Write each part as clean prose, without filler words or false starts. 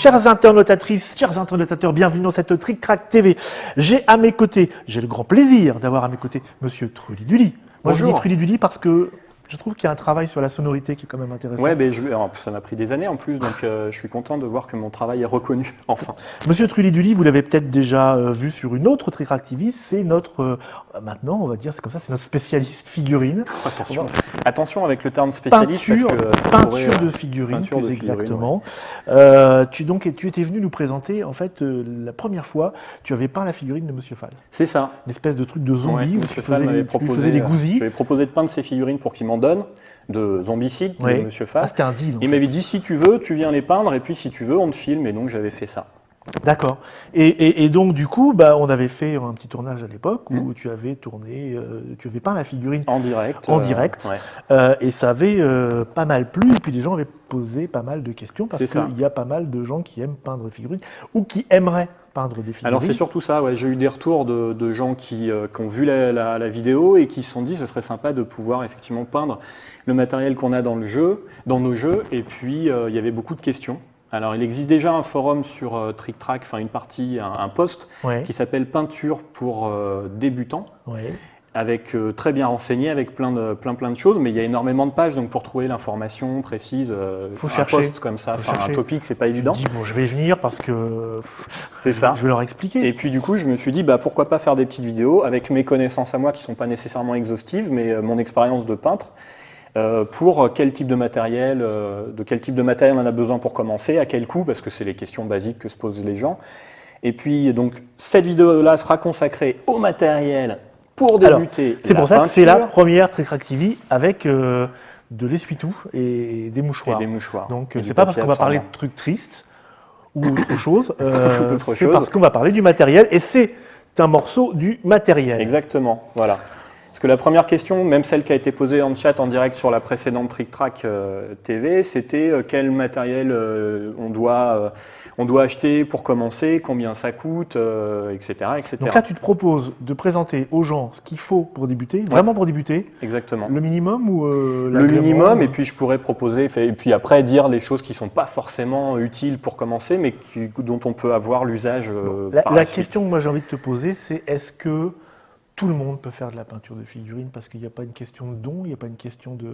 Chères internautatrices, chers internautateurs, bienvenue dans cette Tric Trac TV. J'ai le grand plaisir d'avoir à mes côtés Monsieur Trulli Dully. Moi je dis Trulli Dully parce que je trouve qu'il y a un travail sur la sonorité qui est quand même intéressant. Ouais, ça m'a pris des années en plus, donc je suis content de voir que mon travail est reconnu, enfin. Monsieur Trulli Dully, vous l'avez peut-être déjà vu sur une autre Tric Trac TV, c'est notre, maintenant on va dire, c'est comme ça, c'est notre spécialiste figurine. Attention avec le terme spécialiste, peinture de figurine, plus exactement. Ouais. Tu étais venu nous présenter, en fait, la première fois, tu avais peint la figurine de Monsieur Fall. C'est ça. Une espèce de truc de zombie ouais, où Monsieur tu Fall m'avait faisais des gousilles. J'avais proposé de peindre ses figurines pour qu'il m'en donne, de Zombicide, de Monsieur Fall. Ah, c'était un deal. Il m'avait dit, si tu veux, tu viens les peindre, et puis si tu veux, on te filme, et donc j'avais fait ça. D'accord. Et donc, du coup, on avait fait un petit tournage à l'époque où tu avais tourné, tu avais peint la figurine en direct. Et ça avait pas mal plu. Et puis, les gens avaient posé pas mal de questions parce qu'il y a pas mal de gens qui aiment peindre des figurines ou qui aimeraient peindre des figurines. Alors, c'est surtout ça. Ouais. J'ai eu des retours de gens qui ont vu la vidéo et qui se sont dit que ce serait sympa de pouvoir effectivement peindre le matériel qu'on a dans nos jeux. Et puis, il y avait beaucoup de questions. Alors, il existe déjà un forum sur Tric Trac, enfin une partie, un post qui s'appelle Peinture pour débutants, avec très bien renseigné, avec plein de choses, mais il y a énormément de pages, donc pour trouver l'information précise, faut un chercher. post comme ça, un topic, c'est pas évident. Je me dis, bon, je vais venir parce que c'est ça. Je vais leur expliquer. Et puis du coup, je me suis dit, pourquoi pas faire des petites vidéos avec mes connaissances à moi qui sont pas nécessairement exhaustives, mais mon expérience de peintre. Pour quel type de matériel, on a besoin pour commencer, à quel coût, parce que c'est les questions basiques que se posent les gens. Et puis, donc, cette vidéo-là sera consacrée au matériel pour débuter. C'est pour ça que c'est la première Tric Trac TV avec de l'essuie-tout et des mouchoirs. Donc, c'est pas parce qu'on va parler de trucs tristes ou autre chose, c'est parce qu'on va parler du matériel et c'est un morceau du matériel. Exactement, voilà. Parce que la première question, même celle qui a été posée en chat en direct sur la précédente Tric Trac TV, c'était quel matériel on doit acheter pour commencer, combien ça coûte, etc., etc. Donc là, tu te proposes de présenter aux gens ce qu'il faut pour débuter, vraiment pour débuter. Exactement. Le minimum ou le minimum, et puis je pourrais proposer, et puis après dire les choses qui ne sont pas forcément utiles pour commencer, mais dont on peut avoir l'usage par la question que moi j'ai envie de te poser, c'est est-ce que tout le monde peut faire de la peinture de figurines parce qu'il n'y a pas une question de don, il n'y a pas une question de...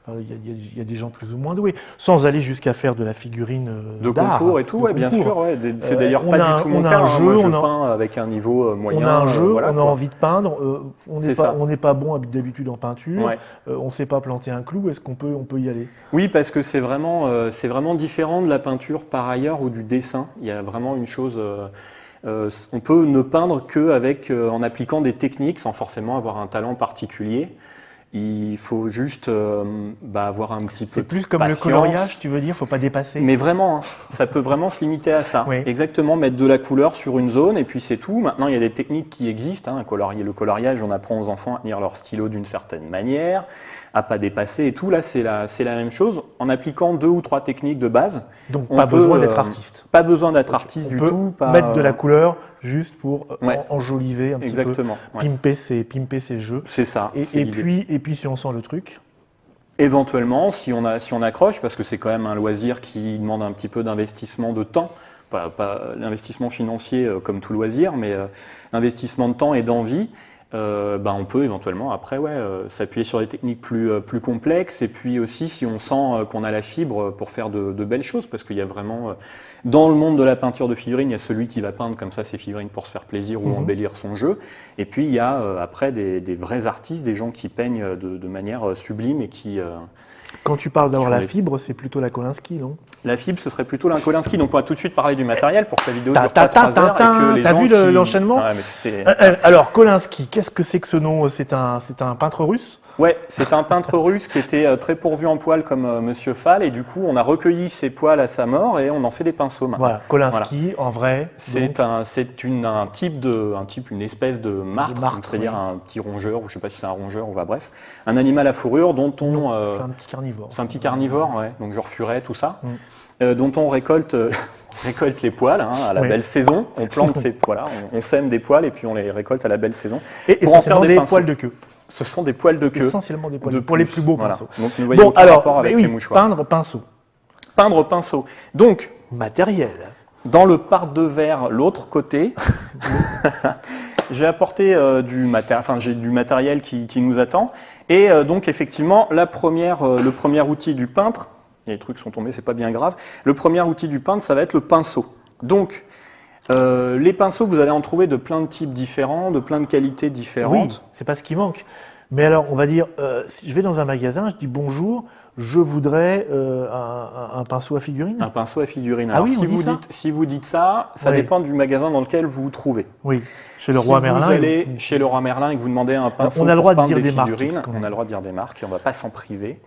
Il y a des gens plus ou moins doués, sans aller jusqu'à faire de la figurine de concours et tout, bien sûr. Ouais. C'est d'ailleurs pas du tout mon cas. Moi, je peins avec un niveau moyen. On a un jeu, on a envie de peindre, on n'est pas bon d'habitude en peinture, on ne sait pas planter un clou, est-ce qu'on peut y aller? Oui, parce que c'est vraiment différent de la peinture par ailleurs ou du dessin. Il y a vraiment une chose... on peut ne peindre en appliquant des techniques sans forcément avoir un talent particulier. Il faut juste avoir un petit peu de patience. C'est plus comme le coloriage, tu veux dire, il ne faut pas dépasser. Mais vraiment, ça peut vraiment se limiter à ça. Oui. Exactement, mettre de la couleur sur une zone et puis c'est tout. Maintenant, il y a des techniques qui existent. Le coloriage, on apprend aux enfants à tenir leur stylo d'une certaine manière, à ne pas dépasser et tout. Là, c'est la même chose. En appliquant 2 ou 3 techniques de base. Donc, pas besoin d'être artiste. Pas besoin d'être artiste du tout. Mettre de la couleur juste pour enjoliver un petit peu, pimper ses jeux. C'est ça. Et puis si on sent le truc. Éventuellement, si on accroche, parce que c'est quand même un loisir qui demande un petit peu d'investissement de temps, pas l'investissement financier comme tout loisir, mais l'investissement de temps et d'envie, on peut éventuellement après s'appuyer sur des techniques plus complexes et puis aussi si on sent qu'on a la fibre pour faire de belles choses, parce qu'il y a vraiment dans le monde de la peinture de figurines, il y a celui qui va peindre comme ça ses figurines pour se faire plaisir ou embellir son jeu, et puis il y a après des vrais artistes, des gens qui peignent de manière sublime et qui... Quand tu parles d'avoir la fibre, c'est plutôt la Kolinsky, non? La fibre, ce serait plutôt la Kolinsky. Donc on va tout de suite parler du matériel pour que la vidéo dure pas 3 heures et que les gens... T'as vu l'enchaînement? Alors Kolinsky, qu'est-ce que c'est que ce nom? C'est un peintre russe? Ouais, c'est un peintre russe qui était très pourvu en poils comme Monsieur Fall, et du coup on a recueilli ses poils à sa mort et on en fait des pinceaux maintenant. Voilà, Kolinsky en vrai. C'est une espèce de martre, c'est-à-dire un petit rongeur, ou je ne sais pas si c'est un rongeur, bref, un animal à fourrure dont on... c'est un petit carnivore. C'est un petit carnivore, donc genre furet, tout ça, dont on récolte les poils à la belle saison, on plante on sème des poils et puis on les récolte à la belle saison. Et pour en faire des poils de queue. Ce sont des poils de queue. Essentiellement des poils de pour les plus beaux pinceaux. Donc nous voyons rapport avec les mouchoirs. Peindre pinceau. Peindre pinceau. Donc, Matériel. Dans le part de verre, l'autre côté, j'ai apporté du matériel qui nous attend. Et donc effectivement, le premier outil du peintre, il y a des trucs qui sont tombés, c'est pas bien grave. Le premier outil du peintre, ça va être le pinceau. Donc, les pinceaux, vous allez en trouver de plein de types différents, de plein de qualités différentes. Oui, c'est pas ce qui manque. Mais alors, on va dire, si je vais dans un magasin, je dis bonjour, je voudrais un pinceau à figurine. Un pinceau à figurine. Ah alors, oui, si vous dites ça, ça dépend du magasin dans lequel vous vous trouvez. Oui, chez le Roi Merlin. Si vous allez chez le Roi Merlin et que vous demandez un pinceau on a le droit pour de dire peindre des figurines, figurines, on a le droit de dire des marques et on ne va pas s'en priver.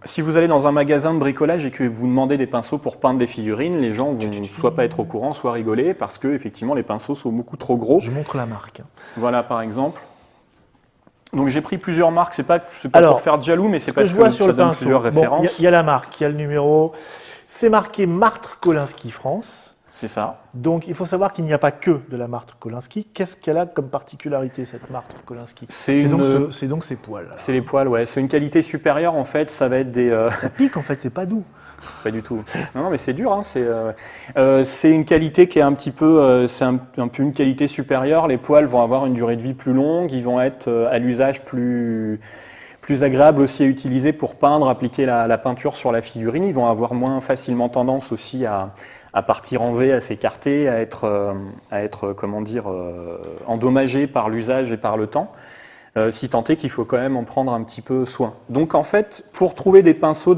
Si vous allez dans un magasin de bricolage et que vous demandez des pinceaux pour peindre des figurines, les gens vont soit pas être au courant, soit rigoler parce que effectivement les pinceaux sont beaucoup trop gros. Je montre la marque. Voilà par exemple. Donc j'ai pris plusieurs marques, c'est pas pour faire de jaloux, mais c'est parce que ça donne plusieurs références. Il y a la marque, il y a le numéro, c'est marqué Marthe Kolinsky France. C'est ça. Donc il faut savoir qu'il n'y a pas que de la Marthe Kolinsky. Qu'est-ce qu'elle a comme particularité cette Marthe Kolinsky? C'est donc ses poils. C'est les poils, ouais. C'est une qualité supérieure en fait, ça va être des... Ça pique en fait, c'est pas doux. Pas du tout. Non, mais c'est dur. Hein, c'est une qualité qui est un petit peu, c'est un peu une qualité supérieure. Les poils vont avoir une durée de vie plus longue. Ils vont être à l'usage plus agréable aussi à utiliser pour peindre, appliquer la peinture sur la figurine. Ils vont avoir moins facilement tendance aussi à partir en V, à s'écarter, à être comment dire, endommagés par l'usage et par le temps. Si tant est qu'il faut quand même en prendre un petit peu soin. Donc en fait, pour trouver des pinceaux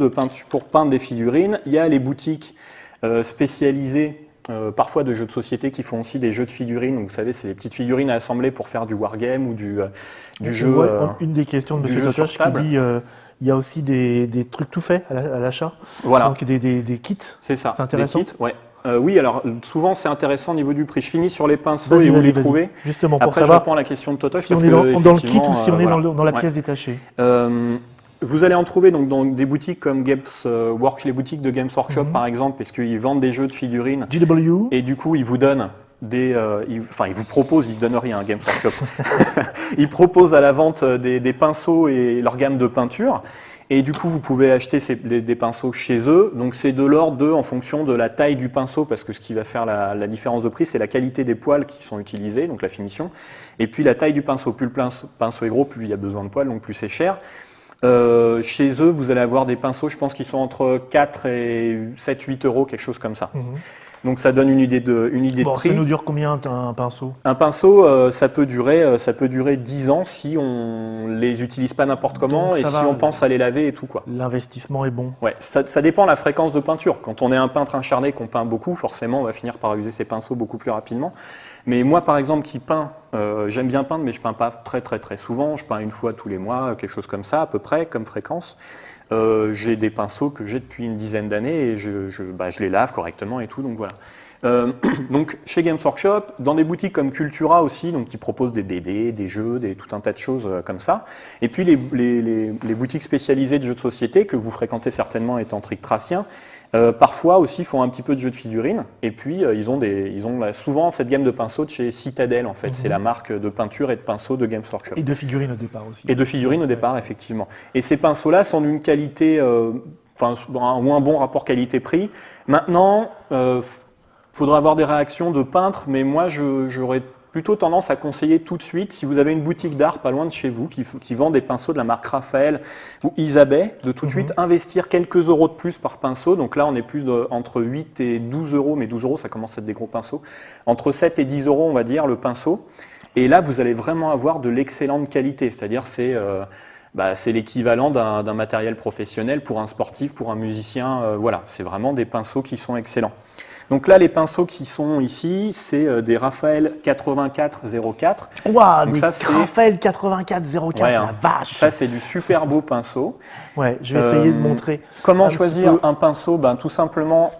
pour peindre des figurines, il y a les boutiques spécialisées, parfois de jeux de société, qui font aussi des jeux de figurines. Vous savez, c'est les petites figurines à assembler pour faire du wargame ou du jeu. Une des questions de M. Totoche qui dit il y a aussi des trucs tout faits à l'achat. Voilà. Donc des kits. C'est ça. C'est intéressant. Des kits, ouais. Oui, alors souvent c'est intéressant au niveau du prix. Je finis sur les pinceaux et où les trouver. Justement, pour après savoir je réponds à la question de Totoche. Si on est dans le kit ou si on est dans la pièce détachée. Vous allez en trouver donc, dans des boutiques comme les boutiques de Games Workshop par exemple, parce qu'ils vendent des jeux de figurines. GW. Et du coup, ils vous donnent ils vous proposent, ils ne donnent rien à Games Workshop. Ils proposent à la vente des pinceaux et leur gamme de peinture. Et du coup, vous pouvez acheter des pinceaux chez eux. Donc, c'est de l'ordre en fonction de la taille du pinceau, parce que ce qui va faire la différence de prix, c'est la qualité des poils qui sont utilisés, donc la finition. Et puis, la taille du pinceau. Plus le pinceau est gros, plus il y a besoin de poils, donc plus c'est cher. Chez eux, vous allez avoir des pinceaux, je pense, qui sont entre 4 et 7, 8 euros, quelque chose comme ça. Donc ça donne une idée de prix. Ça nous dure combien un pinceau? Un pinceau, ça peut durer 10 ans si on les utilise pas n'importe comment et si on pense à les laver et tout quoi. L'investissement est bon. Ouais, ça dépend de la fréquence de peinture. Quand on est un peintre acharné qu'on peint beaucoup, forcément on va finir par user ses pinceaux beaucoup plus rapidement. Mais moi par exemple qui peins, j'aime bien peindre mais je peins pas très souvent. Je peins une fois tous les mois, quelque chose comme ça à peu près comme fréquence. J'ai des pinceaux que j'ai depuis une dizaine d'années et je les lave correctement et tout, donc voilà. Donc chez Games Workshop, dans des boutiques comme Cultura aussi, donc qui proposent des BD, des jeux, tout un tas de choses comme ça. Et puis les boutiques spécialisées de jeux de société que vous fréquentez certainement étant trictracien, parfois aussi font un petit peu de jeux de figurines. Et puis ils ont souvent cette gamme de pinceaux de chez Citadel en fait. C'est la marque de peinture et de pinceaux de Games Workshop. Et de figurines au départ aussi. Et de figurines au départ, effectivement. Et ces pinceaux-là sont d'une qualité, ou un bon rapport qualité-prix. Maintenant, faudra avoir des réactions de peintres, mais moi j'aurais plutôt tendance à conseiller tout de suite, si vous avez une boutique d'art pas loin de chez vous qui vend des pinceaux de la marque Raphaël ou Isabey, de tout de suite investir quelques euros de plus par pinceau. Donc là on est plus entre 8 et 12 euros, mais 12 euros ça commence à être des gros pinceaux. Entre 7 et 10 euros on va dire le pinceau. Et là vous allez vraiment avoir de l'excellente qualité, c'est-à-dire c'est l'équivalent d'un matériel professionnel pour un sportif, pour un musicien. Voilà, c'est vraiment des pinceaux qui sont excellents. Donc là, les pinceaux qui sont ici, c'est des Raphaël 8404. Waouh, des Raphaël 8404, ouais, la vache. Ça, c'est du super beau pinceau. Ouais, je vais essayer de montrer. Comment choisir un pinceau? Tout simplement,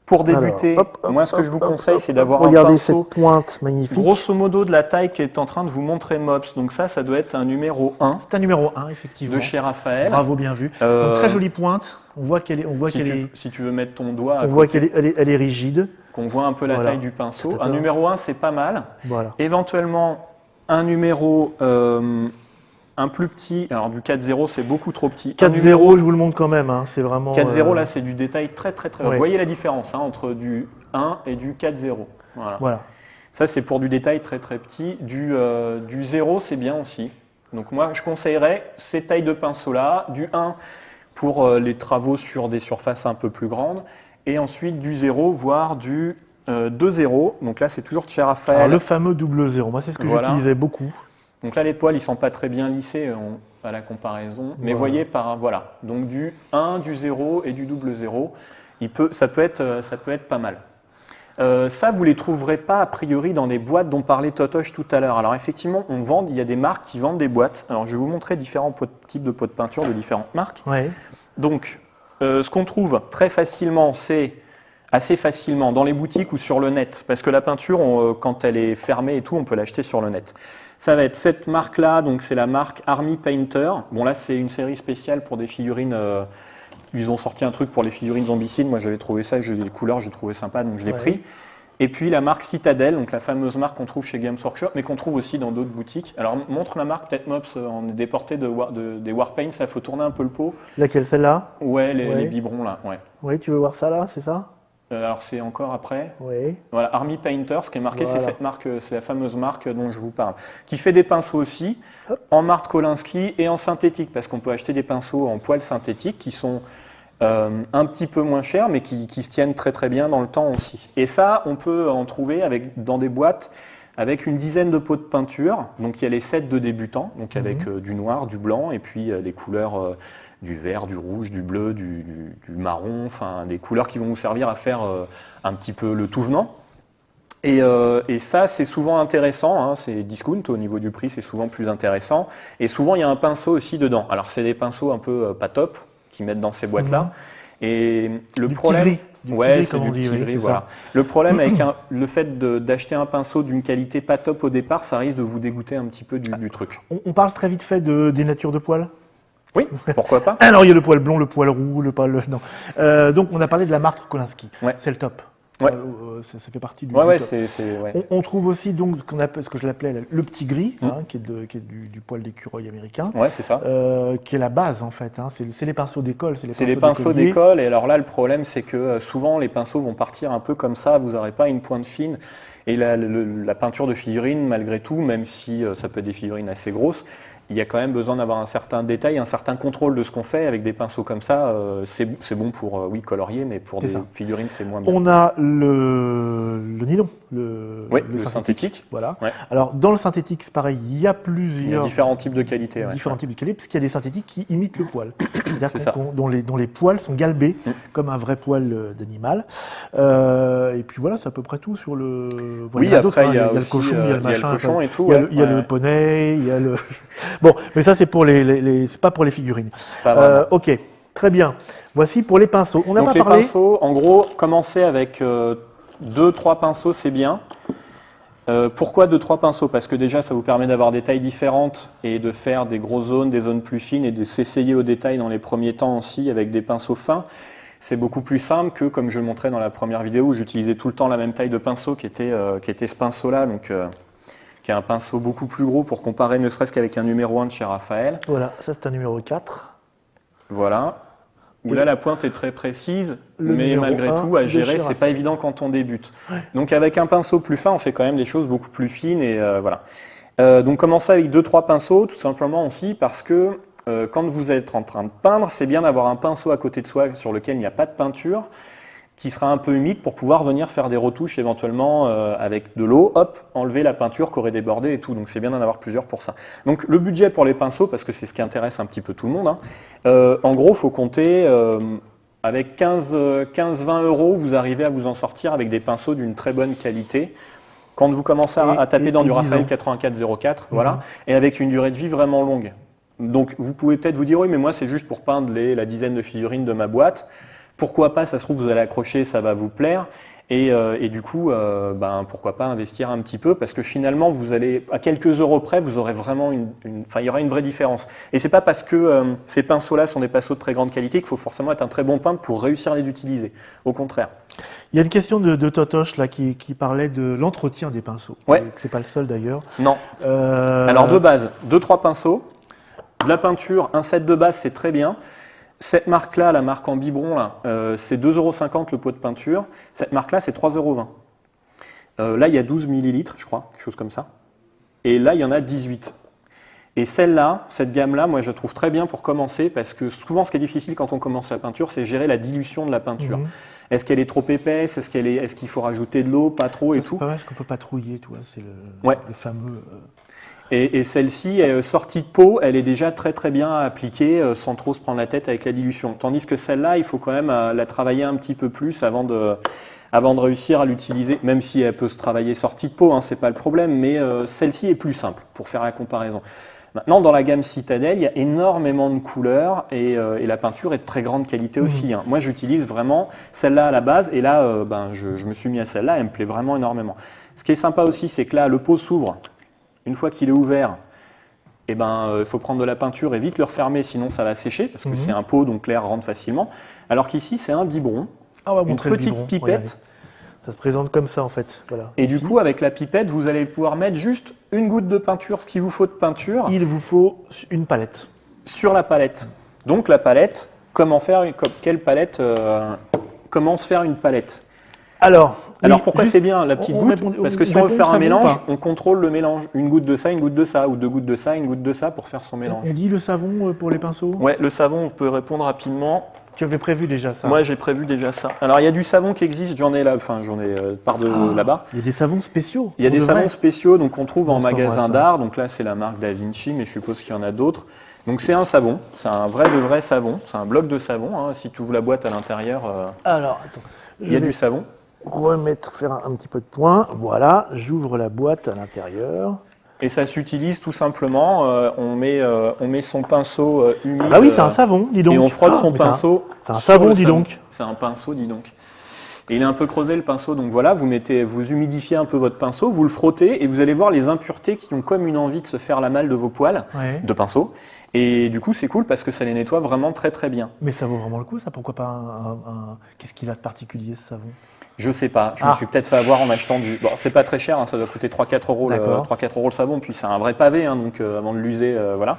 pour débuter, moi, ce que je vous conseille, c'est d'avoir un pinceau. Regardez cette pointe magnifique. Grosso modo, de la taille qu'est en train de vous montrer Mops. Donc ça doit être un numéro 1. C'est un numéro 1, effectivement. De chez Raphaël. Bravo, bien vu. Donc, très jolie pointe. On voit qu'elle est. Si tu veux mettre ton doigt. On voit qu'elle est rigide. Qu'on voit un peu la taille du pinceau. Un numéro 1, c'est pas mal. Voilà. Éventuellement, un numéro un plus petit, alors du 4-0 c'est beaucoup trop petit. 4-0 je vous le montre quand même, hein, c'est vraiment… 4-0 là c'est du détail très. Vous voyez la différence entre du 1 et du 4-0. Voilà. Ça c'est pour du détail très petit. Du 0 c'est bien aussi. Donc moi je conseillerais ces tailles de pinceau là, du 1 pour les travaux sur des surfaces un peu plus grandes, et ensuite du 0 voire du 2-0. Donc là c'est toujours chez Raphaël. Alors, le fameux double 0, moi c'est ce que j'utilisais beaucoup. Donc là les poils ils sont pas très bien lissés à la comparaison, mais voyez voilà. Donc du 1, du 0 et du double 0, ça peut être pas mal. Ça, vous ne les trouverez pas a priori dans des boîtes dont parlait Totosh tout à l'heure. Alors effectivement, il y a des marques qui vendent des boîtes. Alors je vais vous montrer différents types de pots de peinture de différentes marques. Ouais. Donc, ce qu'on trouve très facilement, c'est assez facilement dans les boutiques ou sur le net, parce que la peinture, quand elle est fermée et tout, on peut l'acheter sur le net. Ça va être cette marque-là, donc c'est la marque Army Painter. Bon là, c'est une série spéciale pour des figurines. Ils ont sorti un truc pour les figurines zombicides. Moi, j'avais trouvé ça, les couleurs, j'ai trouvé sympa, donc je l'ai pris. Et puis la marque Citadel, donc la fameuse marque qu'on trouve chez Games Workshop, mais qu'on trouve aussi dans d'autres boutiques. Alors, montre la marque, peut-être Mops, on est déporté des Warpaint, ça faut tourner un peu le pot. Laquelle, celle-là? Ouais, les biberons là. Oui, tu veux voir ça là, c'est ça? Alors c'est encore après. Oui. Voilà, Army Painter, ce qui est marqué, c'est cette marque, c'est la fameuse marque dont je vous parle, qui fait des pinceaux aussi, en marque Kolinsky et en synthétique, parce qu'on peut acheter des pinceaux en poils synthétiques qui sont un petit peu moins chers, mais qui se tiennent très bien dans le temps aussi. Et ça, on peut en trouver dans des boîtes avec une dizaine de pots de peinture. Donc il y a les sets de débutants, donc avec du noir, du blanc, et puis les couleurs du vert, du rouge, du bleu, du marron, enfin des couleurs qui vont vous servir à faire un petit peu le tout venant. Et ça, c'est souvent intéressant, hein, c'est discount, au niveau du prix, c'est souvent plus intéressant. Et souvent, il y a un pinceau aussi dedans. Alors, c'est des pinceaux un peu pas top, qu'ils mettent dans ces boîtes-là. Et le problème… c'est du petit gris, voilà. Le problème avec le fait d'acheter un pinceau d'une qualité pas top au départ, ça risque de vous dégoûter un petit peu du truc. On parle très vite fait des natures de poils. Oui, pourquoi pas. Alors, il y a le poil blond, le poil roux, le poil… Non. Donc, on a parlé de la marque Kolinsky. C'est le top. Ça fait partie du top. On trouve aussi donc ce que je l'appelais le petit gris, qui est du poil d'écureuil américain. Ouais, c'est ça. Qui est la base en fait. Hein. C'est les pinceaux d'école. C'est les pinceaux d'école. Et alors là, le problème, c'est que souvent les pinceaux vont partir un peu comme ça. Vous n'aurez pas une pointe fine. Et la peinture de figurines, malgré tout, même si ça peut être des figurines assez grosses, il y a quand même besoin d'avoir un certain détail, un certain contrôle de ce qu'on fait avec des pinceaux comme ça. C'est bon pour colorier, mais pour des figurines, c'est moins bien. On a le nylon, le synthétique. Voilà. Ouais. Alors, dans le synthétique, c'est pareil, il y a différents types de qualités. Différents types de qualités, parce qu'il y a des synthétiques qui imitent le poil. C'est-à-dire dont les poils sont galbés, comme un vrai poil d'animal. Et puis voilà, c'est à peu près tout sur le… après, il y a le cochon, il y a le machin, et tout. Il y a le poney, il y a le… Bon, mais ça, c'est pour c'est pas pour les figurines. Ok, très bien. Voici pour les pinceaux. On n'a pas parlé… pinceaux, en gros, commencer avec 2-3 pinceaux, c'est bien. Pourquoi 2-3 pinceaux? Parce que déjà, ça vous permet d'avoir des tailles différentes et de faire des grosses zones, des zones plus fines et de s'essayer au détail dans les premiers temps aussi avec des pinceaux fins. C'est beaucoup plus simple que, comme je le montrais dans la première vidéo, où j'utilisais tout le temps la même taille de pinceau qui était ce pinceau-là. Donc, qui est un pinceau beaucoup plus gros pour comparer ne serait-ce qu'avec un numéro 1 de chez Raphaël. Voilà, ça c'est un numéro 4. Voilà. Où là la pointe est très précise, mais malgré tout à gérer, c'est pas évident quand on débute. Donc avec un pinceau plus fin, on fait quand même des choses beaucoup plus fines et voilà. Donc commencer avec 2-3 pinceaux, tout simplement aussi parce que quand vous êtes en train de peindre, c'est bien d'avoir un pinceau à côté de soi sur lequel il n'y a pas de peinture, qui sera un peu humide pour pouvoir venir faire des retouches éventuellement avec de l'eau, hop, enlever la peinture qui aurait débordé et tout. Donc c'est bien d'en avoir plusieurs pour ça. Donc le budget pour les pinceaux, parce que c'est ce qui intéresse un petit peu tout le monde, en gros, il faut compter avec 15-20 euros, vous arrivez à vous en sortir avec des pinceaux d'une très bonne qualité. Quand vous commencez à taper dans du Raphaël 8404, voilà, et avec une durée de vie vraiment longue. Donc vous pouvez peut-être vous dire, oui, mais moi c'est juste pour peindre la dizaine de figurines de ma boîte. Pourquoi pas, ça se trouve, vous allez accrocher, ça va vous plaire. Et du coup, pourquoi pas investir un petit peu, parce que finalement, vous allez, à quelques euros près, vous aurez vraiment il y aura une vraie différence. Et c'est pas parce que ces pinceaux-là sont des pinceaux de très grande qualité qu'il faut forcément être un très bon peintre pour réussir à les utiliser. Au contraire. Il y a une question de Totosh là, qui parlait de l'entretien des pinceaux. Ouais. C'est pas le seul d'ailleurs. Non. Alors de base, 2-3 pinceaux. de la peinture, un set de base, c'est très bien. Cette marque-là, la marque en biberon, c'est 2,50 € le pot de peinture. Cette marque-là, c'est 3,20 €. Là, il y a 12 millilitres, je crois, quelque chose comme ça. Et là, il y en a 18. Et celle-là, cette gamme-là, moi, je la trouve très bien pour commencer parce que souvent, ce qui est difficile quand on commence la peinture, c'est gérer la dilution de la peinture. Est-ce qu'elle est trop épaisse? Est-ce qu'il faut rajouter de l'eau? Pas trop et tout. C'est pas mal parce qu'on peut pas trouiller, tu vois. C'est le fameux. Et celle-ci, sortie de pot, elle est déjà très très bien appliquée sans trop se prendre la tête avec la dilution. Tandis que celle-là, il faut quand même la travailler un petit peu plus avant de réussir à l'utiliser, même si elle peut se travailler sortie de pot, hein, c'est pas le problème, mais celle-ci est plus simple pour faire la comparaison. Maintenant, dans la gamme Citadel, il y a énormément de couleurs et la peinture est de très grande qualité aussi. Hein. Moi, j'utilise vraiment celle-là à la base et là, je me suis mis à celle-là, elle me plaît vraiment énormément. Ce qui est sympa aussi, c'est que là, le pot s'ouvre. Une fois qu'il est ouvert, il faut prendre de la peinture et vite le refermer, sinon ça va sécher, parce que c'est un pot, donc l'air rentre facilement. Alors qu'ici, c'est un biberon, une petite pipette. Regardez. Ça se présente comme ça, en fait. Voilà. Et du coup, avec la pipette, vous allez pouvoir mettre juste une goutte de peinture, ce qu'il vous faut de peinture. Il vous faut une palette. Sur la palette. Donc la palette, comment se faire une palette? Alors pourquoi c'est bien la petite goutte? Parce que si on veut faire un mélange, on contrôle le mélange. Une goutte de ça, une goutte de ça, ou 2 gouttes de ça, une goutte de ça pour faire son mélange. On dit le savon pour les pinceaux? Ouais, le savon, on peut répondre rapidement. Tu avais prévu déjà ça? Moi, j'ai prévu déjà ça. Alors, il y a du savon qui existe, j'en ai là, là-bas. Il y a des savons spéciaux? Il y a des savons spéciaux qu'on trouve en magasin d'art. Donc là, c'est la marque Da Vinci, mais je suppose qu'il y en a d'autres. Donc c'est un savon, c'est un vrai de vrai savon, c'est un bloc de savon. Hein. Si tu ouvres la boîte à l'intérieur, alors attends, il y a du savon. Faire un petit peu de point. Voilà, j'ouvre la boîte à l'intérieur. Et ça s'utilise tout simplement, on met son pinceau humide. Ah oui, c'est un savon, dis donc. Et on frotte son pinceau. C'est un savon, dis donc. C'est un pinceau, dis donc. Et il est un peu creusé le pinceau, donc voilà, vous humidifiez un peu votre pinceau, vous le frottez et vous allez voir les impuretés qui ont comme une envie de se faire la malle de vos poils de pinceau. Et du coup, c'est cool parce que ça les nettoie vraiment très très bien. Mais ça vaut vraiment le coup, ça? Pourquoi pas Qu'est-ce qu'il a de particulier, ce savon? Je sais pas, je me suis peut-être fait avoir en achetant du... Bon, c'est pas très cher, hein, ça doit coûter 3-4 € le savon, puis c'est un vrai pavé, hein, donc avant de l'user, voilà.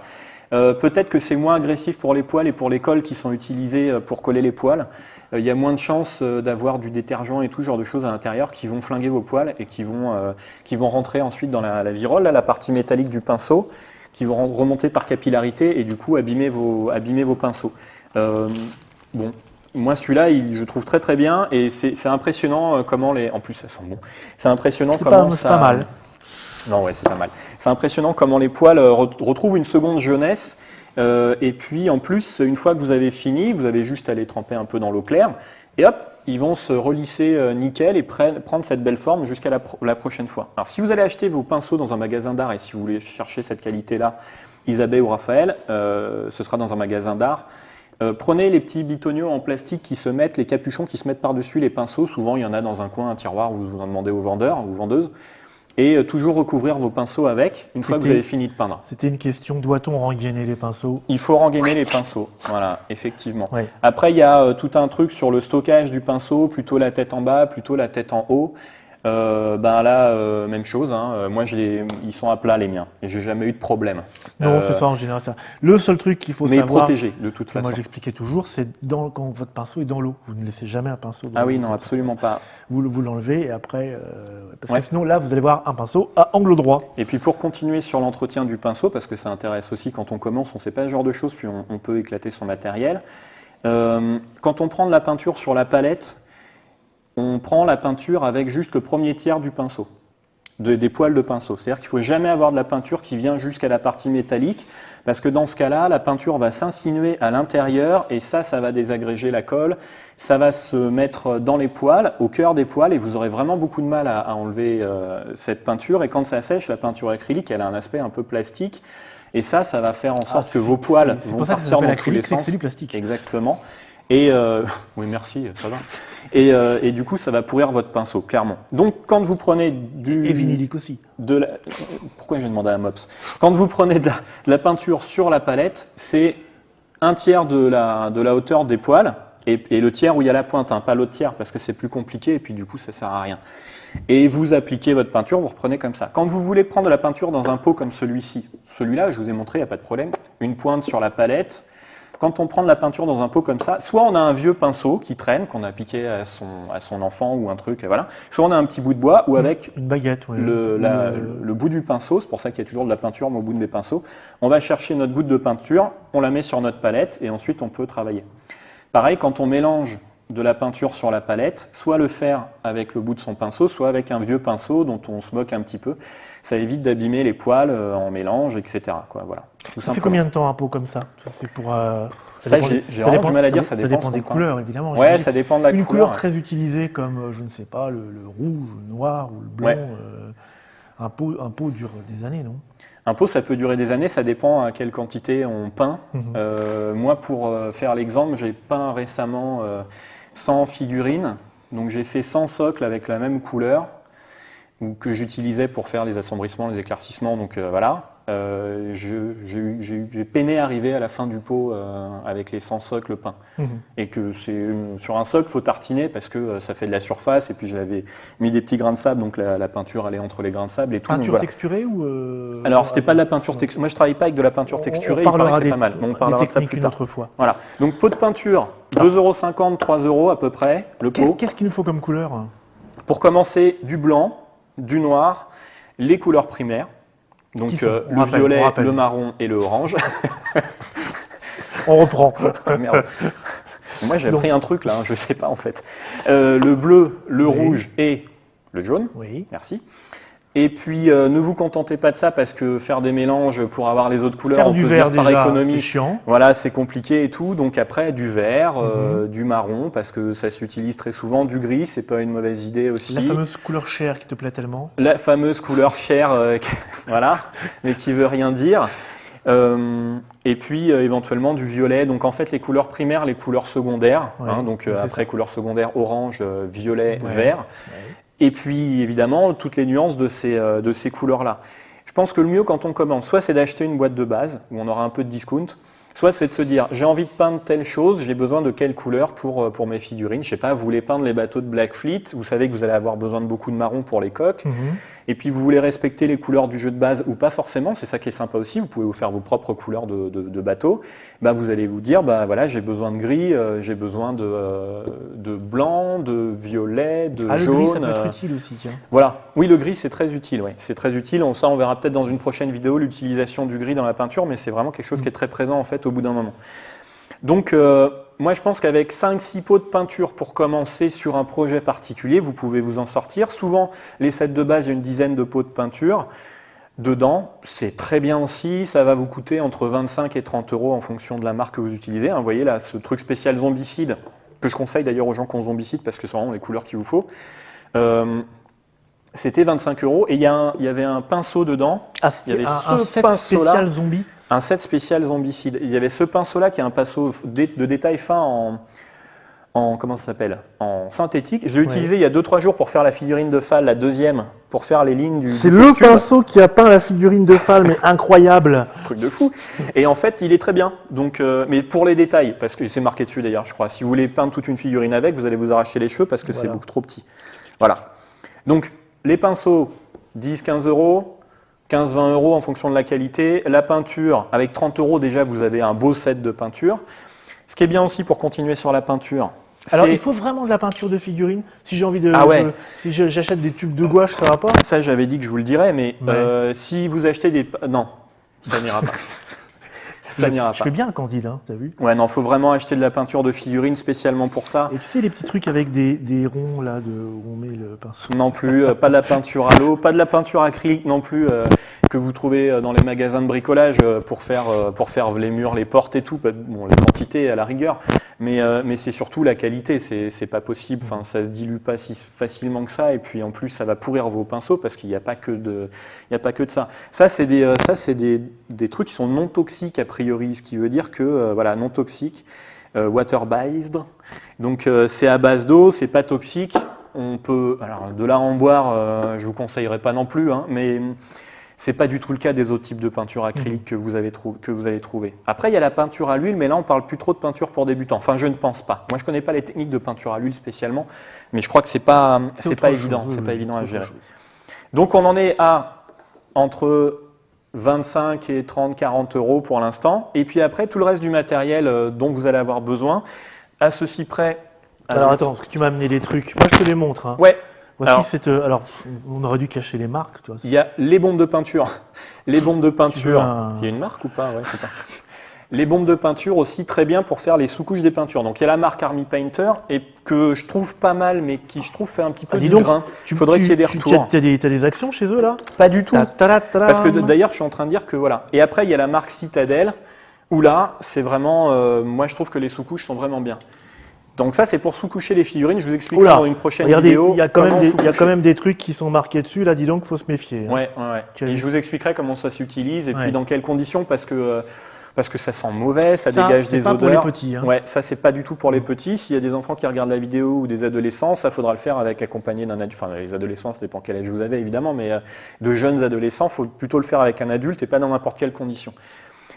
Peut-être que c'est moins agressif pour les poils et pour les colles qui sont utilisés pour coller les poils. Il y a moins de chances d'avoir du détergent et tout ce genre de choses à l'intérieur qui vont flinguer vos poils et qui vont rentrer ensuite dans la virole, là, la partie métallique du pinceau, qui vont remonter par capillarité et du coup abîmer vos pinceaux. Bon. Moi, celui-là, je trouve très très bien et c'est impressionnant comment les... En plus, ça sent bon. C'est impressionnant comment ça... C'est pas mal. Non, ouais, c'est pas mal. C'est impressionnant comment les poils retrouvent une seconde jeunesse. Et puis, en plus, une fois que vous avez fini, vous avez juste à les tremper un peu dans l'eau claire. Et hop, ils vont se relisser nickel et prendre cette belle forme jusqu'à la prochaine fois. Alors, si vous allez acheter vos pinceaux dans un magasin d'art et si vous voulez chercher cette qualité-là, Isabelle ou Raphaël, ce sera dans un magasin d'art. Prenez les petits bitoniaux en plastique qui se mettent, les capuchons qui se mettent par-dessus les pinceaux. Souvent, il y en a dans un coin, un tiroir où vous en demandez aux vendeurs ou vendeuses. Et toujours recouvrir vos pinceaux avec, une fois que vous avez fini de peindre. C'était une question, doit-on rengainer les pinceaux? Il faut rengainer les pinceaux, voilà, effectivement. Ouais. Après, il y a tout un truc sur le stockage du pinceau, plutôt la tête en bas, plutôt la tête en haut. Même chose, hein. Moi ils sont à plat les miens et j'ai jamais eu de problème. Non, c'est ça en général ça. Le seul truc qu'il faut savoir, protégé de toute façon. Moi j'expliquais toujours, c'est quand votre pinceau est dans l'eau. Vous ne laissez jamais un pinceau dans l'eau. Ah oui, non, absolument pas. Vous l'enlevez et après, parce que sinon là vous allez voir un pinceau à angle droit. Et puis pour continuer sur l'entretien du pinceau, parce que ça intéresse aussi quand on commence, on ne sait pas ce genre de choses, puis on peut éclater son matériel. Quand on prend de la peinture sur la palette, on prend la peinture avec juste le premier tiers du pinceau, des poils de pinceau. C'est-à-dire qu'il ne faut jamais avoir de la peinture qui vient jusqu'à la partie métallique, parce que dans ce cas-là, la peinture va s'insinuer à l'intérieur et ça va désagréger la colle, ça va se mettre dans les poils, au cœur des poils, et vous aurez vraiment beaucoup de mal à enlever cette peinture. Et quand ça sèche, la peinture acrylique, elle a un aspect un peu plastique. Et ça va faire en sorte que vos poils vont partir dans tous les sens. C'est du plastique. Exactement. Et oui, merci, ça va. Et du coup, ça va pourrir votre pinceau, clairement. Donc, quand vous prenez du... Et vinylique aussi. Pourquoi j'ai demandé à Mops? Quand vous prenez de la peinture sur la palette, c'est un tiers de la hauteur des poils, Et le tiers où il y a la pointe, hein, pas l'autre tiers, parce que c'est plus compliqué et puis du coup ça sert à rien. Et vous appliquez votre peinture, vous reprenez comme ça. Quand vous voulez prendre de la peinture dans un pot comme celui-ci, celui-là, je vous ai montré, il n'y a pas de problème, une pointe sur la palette. Quand on prend de la peinture dans un pot comme ça, soit on a un vieux pinceau qui traîne, qu'on a piqué à son enfant ou un truc, et voilà. Soit on a un petit bout de bois ou avec une baguette, ouais. le bout du pinceau, c'est pour ça qu'il y a toujours de la peinture au bout des pinceaux. On va chercher notre goutte de peinture, on la met sur notre palette et ensuite on peut travailler. Pareil, quand on mélange de la peinture sur la palette, soit le faire avec le bout de son pinceau, soit avec un vieux pinceau dont on se moque un petit peu. Ça évite d'abîmer les poils en mélange, etc. Quoi, voilà, ça fait combien de temps un pot comme ça? C'est pour, ça j'ai vraiment du mal à dire, ça dépend des couleurs, évidemment. Ouais, ça dépend de la couleur. Une couleur très utilisée comme, je ne sais pas, le rouge, le noir ou le blanc, ouais. Un pot dure des années, non? Un pot, ça peut durer des années, ça dépend à quelle quantité on peint. Moi, pour faire l'exemple, j'ai peint récemment 100 figurines. Donc j'ai fait 100 socles avec la même couleur que j'utilisais pour faire les assombrissements, les éclaircissements. Donc voilà, j'ai peiné à arriver à la fin du pot avec les 100 socles peints. Et que sur un socle, il faut tartiner parce que ça fait de la surface. Et puis je l'avais mis des petits grains de sable, donc la peinture allait entre les grains de sable et tout. Peinture texturée ou Alors c'était pas de la peinture texturée. Moi je travaille pas avec de la peinture texturée. Il paraît que c'est pas mal. On parlera de ça plus tard. Une autre fois. Voilà. Donc pot de peinture, 2,50 €, 3 € à peu près le pot. Qu'est-ce qu'il nous faut comme couleur? Pour commencer, du blanc, du noir, les couleurs primaires. Donc le violet, le marron et le orange. On reprend. Merde. Moi j'ai pris un truc là, je ne sais pas en fait. Le bleu, le rouge et le jaune. Oui. Merci. Et puis ne vous contentez pas de ça parce que faire des mélanges pour avoir les autres couleurs, on peut dire par économie, c'est chiant. Voilà, c'est compliqué et tout. Donc après du vert, du marron parce que ça s'utilise très souvent, du gris, c'est pas une mauvaise idée aussi. La fameuse couleur chair qui te plaît tellement. La fameuse couleur chair, voilà, mais qui veut rien dire. Et puis éventuellement du violet. Donc en fait les couleurs primaires, les couleurs secondaires. Ouais, donc après couleur secondaire orange, violet, vert. Ouais. Et puis évidemment toutes les nuances de ces couleurs-là. Je pense que le mieux quand on commence, soit c'est d'acheter une boîte de base où on aura un peu de discount, soit c'est de se dire j'ai envie de peindre telle chose, j'ai besoin de quelle couleur pour mes figurines. Je sais pas, vous voulez peindre les bateaux de Blackfleet, vous savez que vous allez avoir besoin de beaucoup de marron pour les coques. Et puis vous voulez respecter les couleurs du jeu de base ou pas forcément, c'est ça qui est sympa aussi, vous pouvez vous faire vos propres couleurs de bateau. Bah, vous allez vous dire, bah, voilà, j'ai besoin de gris, j'ai besoin de blanc, de violet, de jaune. Le gris, ça peut être utile aussi, tiens. Voilà, oui, le gris c'est très utile, ouais. C'est très utile. Ça on verra peut-être dans une prochaine vidéo l'utilisation du gris dans la peinture, mais c'est vraiment quelque chose qui est très présent en fait au bout d'un moment. Donc moi je pense qu'avec 5-6 pots de peinture pour commencer sur un projet particulier, vous pouvez vous en sortir. Souvent les sets de base, il y a une dizaine de pots de peinture. Dedans, c'est très bien aussi, ça va vous coûter entre 25 et 30 € en fonction de la marque que vous utilisez. Vous voyez là, ce truc spécial zombicide, que je conseille d'ailleurs aux gens qui ont zombicide parce que c'est vraiment les couleurs qu'il vous faut. C'était 25 € et il y avait un pinceau dedans. Il y avait un set spécial zombie. Un set spécial zombicide. Il y avait ce pinceau-là qui est un pinceau de détail fin en comment ça s'appelle, en synthétique. Je l'ai utilisé il y a 2-3 jours pour faire la figurine de Fall, la deuxième, pour faire les lignes du C'est le pinceau qui a peint la figurine de Fall, mais incroyable. Truc de fou. Et en fait, il est très bien. Donc, mais pour les détails, parce que c'est marqué dessus d'ailleurs, je crois. Si vous voulez peindre toute une figurine avec, vous allez vous arracher les cheveux parce que c'est beaucoup trop petit. Voilà. Donc, les pinceaux, 10-15 €. 15-20 € en fonction de la qualité. La peinture, avec 30 € déjà, vous avez un beau set de peinture. Ce qui est bien aussi pour continuer sur la peinture. Alors, il faut vraiment de la peinture de figurine. Si j'ai envie de, si j'achète des tubes de gouache, ça va pas? Ça, j'avais dit que je vous le dirais, mais si vous achetez des, non, ça n'ira pas. Ça n'ira pas. Je fais bien le Candide, hein, t'as vu? Ouais, non, faut vraiment acheter de la peinture de figurine spécialement pour ça. Et tu sais les petits trucs avec des ronds là où on met le pinceau? Non plus, pas de la peinture à l'eau, pas de la peinture acrylique non plus que vous trouvez dans les magasins de bricolage pour faire les murs, les portes et tout. Bon, les quantités à la rigueur, mais c'est surtout la qualité. C'est pas possible. Enfin, ça se dilue pas si facilement que ça. Et puis en plus, ça va pourrir vos pinceaux parce qu'il n'y a pas que de ça. Ça c'est des trucs qui sont non toxiques a priori. Ce qui veut dire que, voilà, non toxique, water-based, donc c'est à base d'eau, c'est pas toxique, on peut, alors de là en boire, je vous conseillerais pas non plus, hein, mais Ce n'est pas du tout le cas des autres types de peinture acrylique que vous allez trouver. Après, il y a la peinture à l'huile, mais là, on ne parle plus trop de peinture pour débutants. Enfin, je ne pense pas. Moi, je ne connais pas les techniques de peinture à l'huile spécialement, mais je crois que ce n'est pas évident. C'est pas évident à gérer. Donc, on en est à entre 25 et 30, 40 euros pour l'instant. Et puis après, tout le reste du matériel dont vous allez avoir besoin, à ceci près. Alors, attends, parce que tu m'as amené des trucs. Moi, je te les montre. Hein. Ouais. Voici alors, on aurait dû cacher les marques. Toi. Il y a les bombes de peinture. Les bombes de peinture. Il y a une marque ou pas, ouais, c'est pas. Les bombes de peinture aussi très bien pour faire les sous-couches des peintures. Donc il y a la marque Army Painter et que je trouve pas mal, mais qui je trouve fait un petit peu du grain. Il faudrait qu'il y ait des retours. Tu as des actions chez eux là? Pas du tout. Parce que d'ailleurs je suis en train de dire que voilà. Et après il y a la marque Citadel où là c'est vraiment, moi je trouve que les sous-couches sont vraiment bien. Donc ça, c'est pour sous-coucher les figurines. Je vous expliquerai dans une prochaine vidéo. Il y a quand même des trucs qui sont marqués dessus. Là, dis donc, il faut se méfier. Ouais. Et je vous expliquerai comment ça s'utilise et puis dans quelles conditions, parce que ça sent mauvais, ça dégage des odeurs. C'est pas pour les petits. Hein. Ouais, ça, c'est pas du tout pour les petits. S'il y a des enfants qui regardent la vidéo ou des adolescents, ça faudra le faire accompagné d'un adulte. Enfin, les adolescents, ça dépend quel âge vous avez, évidemment, mais de jeunes adolescents, il faut plutôt le faire avec un adulte et pas dans n'importe quelle condition.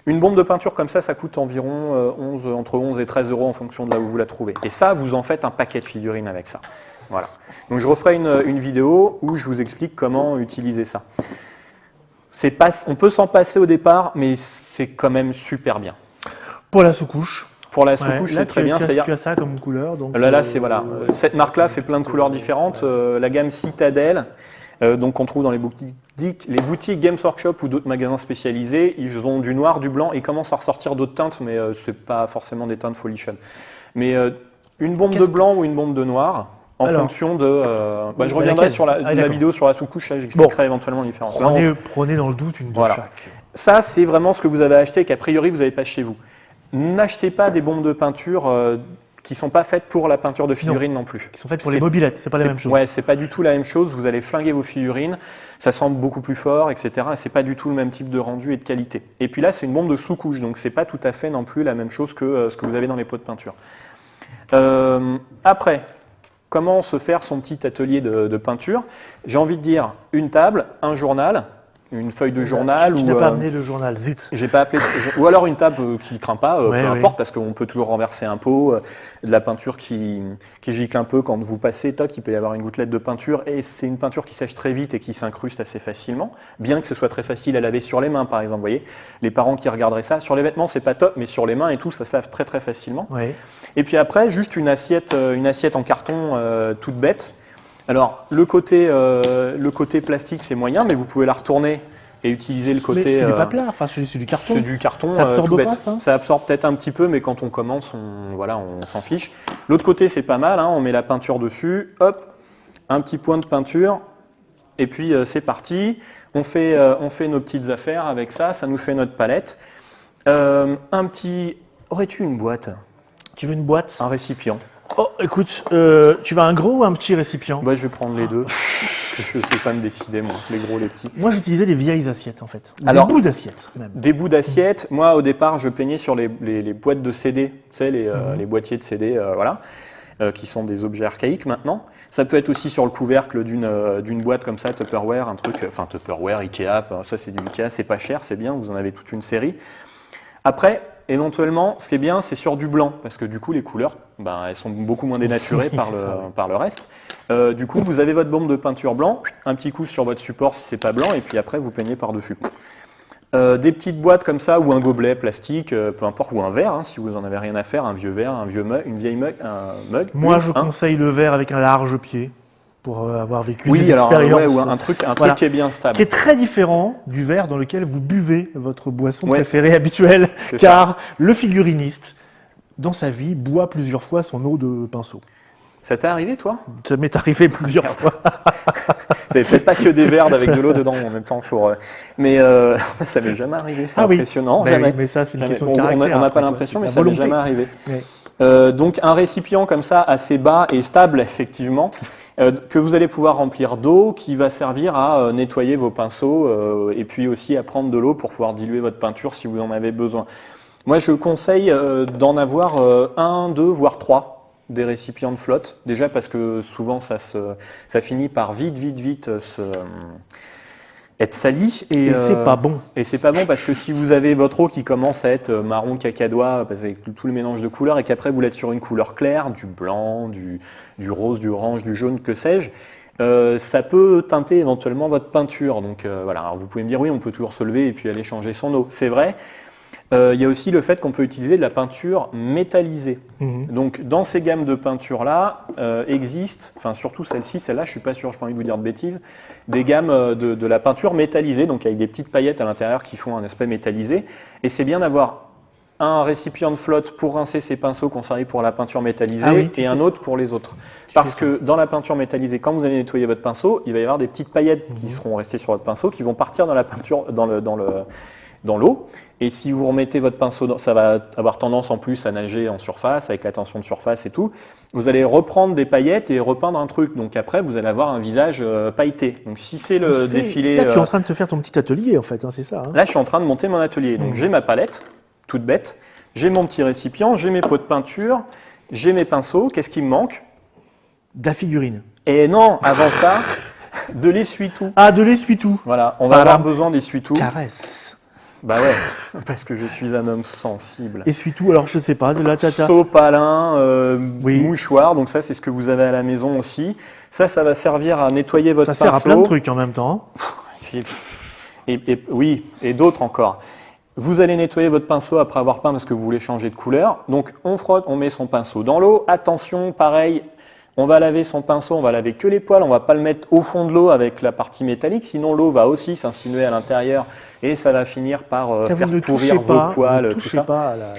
Une bombe de peinture comme ça coûte environ entre 11 et 13 euros en fonction de là où vous la trouvez. Et ça, vous en faites un paquet de figurines avec ça. Voilà. Donc je referai une vidéo où je vous explique comment utiliser ça. On peut s'en passer au départ, mais c'est quand même super bien. Pour la sous-couche. Pour la sous-couche, c'est très bien. Tu as ça comme couleur. Donc là, c'est voilà. Cette marque-là fait plein de couleurs différentes. La gamme Citadel, donc on trouve dans les boutiques Games Workshop ou d'autres magasins spécialisés, ils ont du noir, du blanc et commencent à ressortir d'autres teintes, mais ce n'est pas forcément des teintes folichon. Mais une bombe de blanc ou une bombe de noir, en fonction de... je reviendrai sur la vidéo sur la sous-couche, j'expliquerai éventuellement les différences. Prenez dans le doute une de chaque. Ça, c'est vraiment ce que vous avez acheté et qu'a priori, vous n'avez pas chez vous. N'achetez pas des bombes de peinture qui ne sont pas faites pour la peinture de figurines non plus. Qui sont faites pour les mobilettes, c'est pas la même chose. Ouais, c'est pas du tout la même chose. Vous allez flinguer vos figurines, ça sent beaucoup plus fort, etc. Et c'est pas du tout le même type de rendu et de qualité. Et puis là, c'est une bombe de sous-couche, donc c'est pas tout à fait non plus la même chose que ce que vous avez dans les pots de peinture. Après, comment se faire son petit atelier de peinture? J'ai envie de dire une table, un journal. Une feuille de journal. Tu n'as pas amené le journal, zut. J'ai pas appelé. Ou alors une table qui ne craint pas, peu importe, parce qu'on peut toujours renverser un pot, de la peinture qui gicle un peu quand vous passez, il peut y avoir une gouttelette de peinture, et c'est une peinture qui sèche très vite et qui s'incruste assez facilement, bien que ce soit très facile à laver sur les mains, par exemple. Vous voyez, les parents qui regarderaient ça, sur les vêtements, c'est pas top, mais sur les mains et tout, ça se lave très très facilement. Oui. Et puis après, juste une assiette en carton toute bête. Alors, le côté plastique, c'est moyen, mais vous pouvez la retourner et utiliser le côté... Mais c'est du papier, enfin c'est du carton. C'est du carton ça absorbe tout bête. Pas, ça, ça absorbe peut-être un petit peu, mais quand on commence, on s'en fiche. L'autre côté, c'est pas mal, hein, on met la peinture dessus, hop, un petit point de peinture, et puis c'est parti. On fait nos petites affaires avec ça, ça nous fait notre palette. Aurais-tu une boîte? Tu veux une boîte? Un récipient. Oh, écoute, tu veux un gros ou un petit récipient? Je vais prendre les deux. Je ne sais pas me décider, moi, les gros, les petits. Moi, j'utilisais des vieilles assiettes, en fait. Des bouts d'assiettes, même. Des bouts d'assiettes. Moi, au départ, je peignais sur les boîtes de CD, tu sais, les boîtiers de CD, qui sont des objets archaïques maintenant. Ça peut être aussi sur le couvercle d'une boîte comme ça, Tupperware, Tupperware, Ikea, ça c'est du Ikea, c'est pas cher, c'est bien, vous en avez toute une série. Après, éventuellement, ce qui est bien, c'est sur du blanc, parce que du coup, les couleurs, elles sont beaucoup moins dénaturées par le reste. Du coup, vous avez votre bombe de peinture blanc, un petit coup sur votre support si c'est pas blanc, et puis après, vous peignez par-dessus. Des petites boîtes comme ça, ou un gobelet plastique, peu importe, ou un verre, hein, si vous en avez rien à faire, un vieux verre, un vieux mug, une vieille mug, un mug. Moi, je conseille le verre avec un large pied. Pour avoir vécu des expériences. Ou un truc qui est bien stable. Qui est très différent du verre dans lequel vous buvez votre boisson préférée habituelle, car le figuriniste, dans sa vie, boit plusieurs fois son eau de pinceau. Ça t'est arrivé, toi? Ça m'est arrivé plusieurs fois. T'avais peut-être pas que des verres avec de l'eau dedans en même temps. Mais ça m'est jamais arrivé, c'est impressionnant. Oui, mais ça, c'est une question de caractère. On n'a pas l'impression, mais ça m'est jamais arrivé. Oui. Donc un récipient comme ça, assez bas et stable, effectivement, que vous allez pouvoir remplir d'eau, qui va servir à nettoyer vos pinceaux et puis aussi à prendre de l'eau pour pouvoir diluer votre peinture si vous en avez besoin. Moi, je conseille d'en avoir 1, 2, voire 3 des récipients de flotte. Déjà parce que souvent, ça finit par vite être sali. Et c'est pas bon. Et c'est pas bon parce que si vous avez votre eau qui commence à être marron cacadois, avec tout le mélange de couleurs, et qu'après vous l'êtes sur une couleur claire, du blanc, du rose, du orange, du jaune, que sais-je, ça peut teinter éventuellement votre peinture. Donc voilà, alors vous pouvez me dire oui, on peut toujours se lever et puis aller changer son eau. C'est vrai. Il y a aussi le fait qu'on peut utiliser de la peinture métallisée. Donc dans ces gammes de peinture-là, existent, enfin surtout celle-ci, celle-là, je ne suis pas sûr, je n'ai pas envie de vous dire de bêtises, des gammes de la peinture métallisée, donc avec des petites paillettes à l'intérieur qui font un aspect métallisé. Et c'est bien d'avoir un récipient de flotte pour rincer ses pinceaux qu'on servent pour la peinture métallisée et un autre pour les autres. Parce que dans la peinture métallisée, quand vous allez nettoyer votre pinceau, il va y avoir des petites paillettes qui seront restées sur votre pinceau, qui vont partir dans la peinture, dans l'eau. Et si vous remettez votre pinceau, ça va avoir tendance en plus à nager en surface, avec la tension de surface et tout. Vous allez reprendre des paillettes et repeindre un truc. Donc après, vous allez avoir un visage pailleté. Donc si c'est le défilé... Là, tu es en train de te faire ton petit atelier, en fait, hein, c'est ça. Là, je suis en train de monter mon atelier. Donc j'ai ma palette, toute bête. J'ai mon petit récipient, j'ai mes pots de peinture, j'ai mes pinceaux. Qu'est-ce qui me manque? De la figurine. Et non, avant ça, de l'essuie-tout. Ah, de l'essuie-tout. Voilà, on va avoir besoin d'essuie-tout. Caresse. Bah ouais, parce que je suis un homme sensible. Essuie-tout, alors je sais pas, de la tata. Sopalin, mouchoir, donc ça c'est ce que vous avez à la maison aussi. Ça va servir à nettoyer votre pinceau. Ça sert à plein de trucs en même temps. Oui, et d'autres encore. Vous allez nettoyer votre pinceau après avoir peint parce que vous voulez changer de couleur. Donc on frotte, on met son pinceau dans l'eau. Attention, pareil, on va laver son pinceau, on va laver que les poils, on ne va pas le mettre au fond de l'eau avec la partie métallique, sinon l'eau va aussi s'insinuer à l'intérieur et ça va finir par faire pourrir vos poils, tout ça.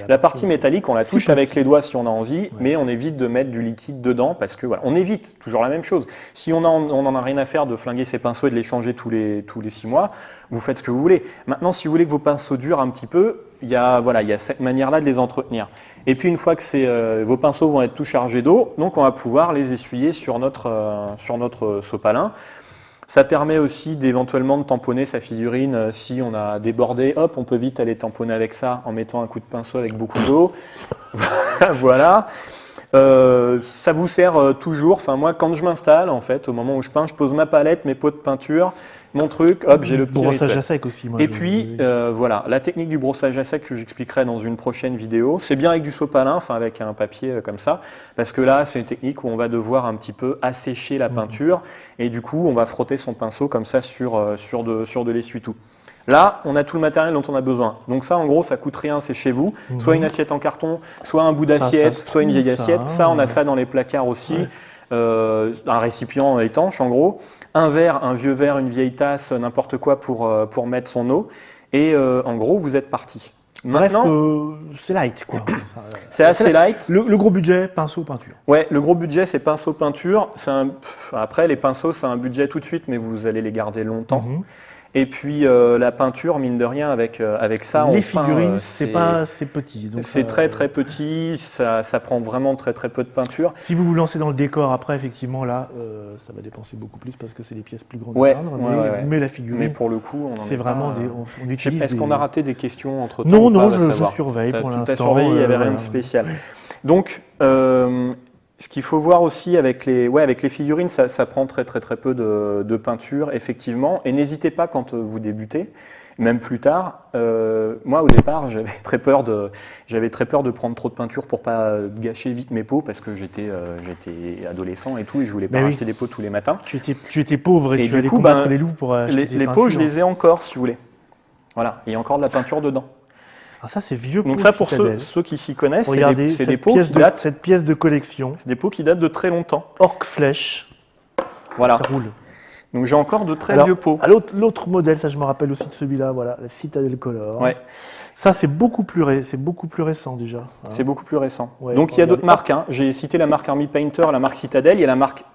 La partie métallique, on la touche avec les doigts si on a envie, mais on évite de mettre du liquide dedans parce que voilà, on évite toujours la même chose. Si on n'en a rien à faire de flinguer ses pinceaux et de les changer tous les 6 mois, vous faites ce que vous voulez. Maintenant, si vous voulez que vos pinceaux durent un petit peu, il y a cette manière-là de les entretenir. Et puis une fois que vos pinceaux vont être tout chargés d'eau, donc on va pouvoir les essuyer sur notre sopalin. Ça permet aussi d'éventuellement de tamponner sa figurine si on a débordé. Hop, on peut vite aller tamponner avec ça en mettant un coup de pinceau avec beaucoup d'eau. Voilà. Ça vous sert toujours. Enfin, moi, quand je m'installe, en fait, au moment où je peins, je pose ma palette, mes pots de peinture, mon truc, hop, j'ai le petit brossage à sec aussi. Moi, et puis, voilà, la technique du brossage à sec que j'expliquerai dans une prochaine vidéo, c'est bien avec du sopalin, enfin avec un papier comme ça, parce que là, c'est une technique où on va devoir un petit peu assécher la peinture, et du coup, on va frotter son pinceau comme ça sur de l'essuie-tout. Là, on a tout le matériel dont on a besoin. Donc ça, en gros, ça coûte rien, c'est chez vous. Soit une assiette en carton, soit un bout d'assiette, soit une vieille assiette. Ça, on a ça dans les placards aussi. Ouais. Un récipient étanche, en gros. Un verre, un vieux verre, une vieille tasse, n'importe quoi pour mettre son eau. Et en gros, vous êtes parti. Maintenant, c'est light, quoi. C'est assez light. Le gros budget, pinceau, peinture. Ouais, le gros budget, c'est pinceau, peinture. Après, les pinceaux, c'est un budget tout de suite, mais vous allez les garder longtemps. Et puis la peinture, mine de rien, avec ça, les figurines, c'est petit. C'est très très petit, ça prend vraiment très très peu de peinture. Si vous vous lancez dans le décor, après, effectivement, là, ça va dépenser beaucoup plus parce que c'est des pièces plus grandes à peindre. Mais la figurine, mais pour le coup, c'est vraiment on utilise. Est-ce qu'on a raté des questions entre temps? Non, je surveille pour l'instant. Tout a surveillé, il n'y avait rien de spécial. Donc, ce qu'il faut voir aussi avec les figurines, ça prend très peu de peinture, effectivement. Et n'hésitez pas quand vous débutez, même plus tard. Moi, au départ, j'avais très peur de prendre trop de peinture pour pas gâcher vite mes pots parce que j'étais adolescent et tout et je voulais pas acheter des pots tous les matins. Tu étais pauvre et tu allais combattre les loups pour acheter des les pots, je les ai encore, si vous voulez. Voilà, il y a encore de la peinture dedans. Ah, ça, c'est vieux. Donc ça, pour ceux qui s'y connaissent, c'est des pots qui datent. Cette pièce de collection. C'est des pots qui datent de très longtemps. Orc flèche. Voilà. Ça roule. Donc j'ai encore de très vieux pots. L'autre modèle, ça je me rappelle aussi de celui-là, voilà, la Citadel Color. Ouais. Ça c'est beaucoup plus récent déjà. Hein. C'est beaucoup plus récent. Ouais, donc il y a d'autres marques. Hein. J'ai cité la marque Army Painter, la marque Citadel, il y a la marque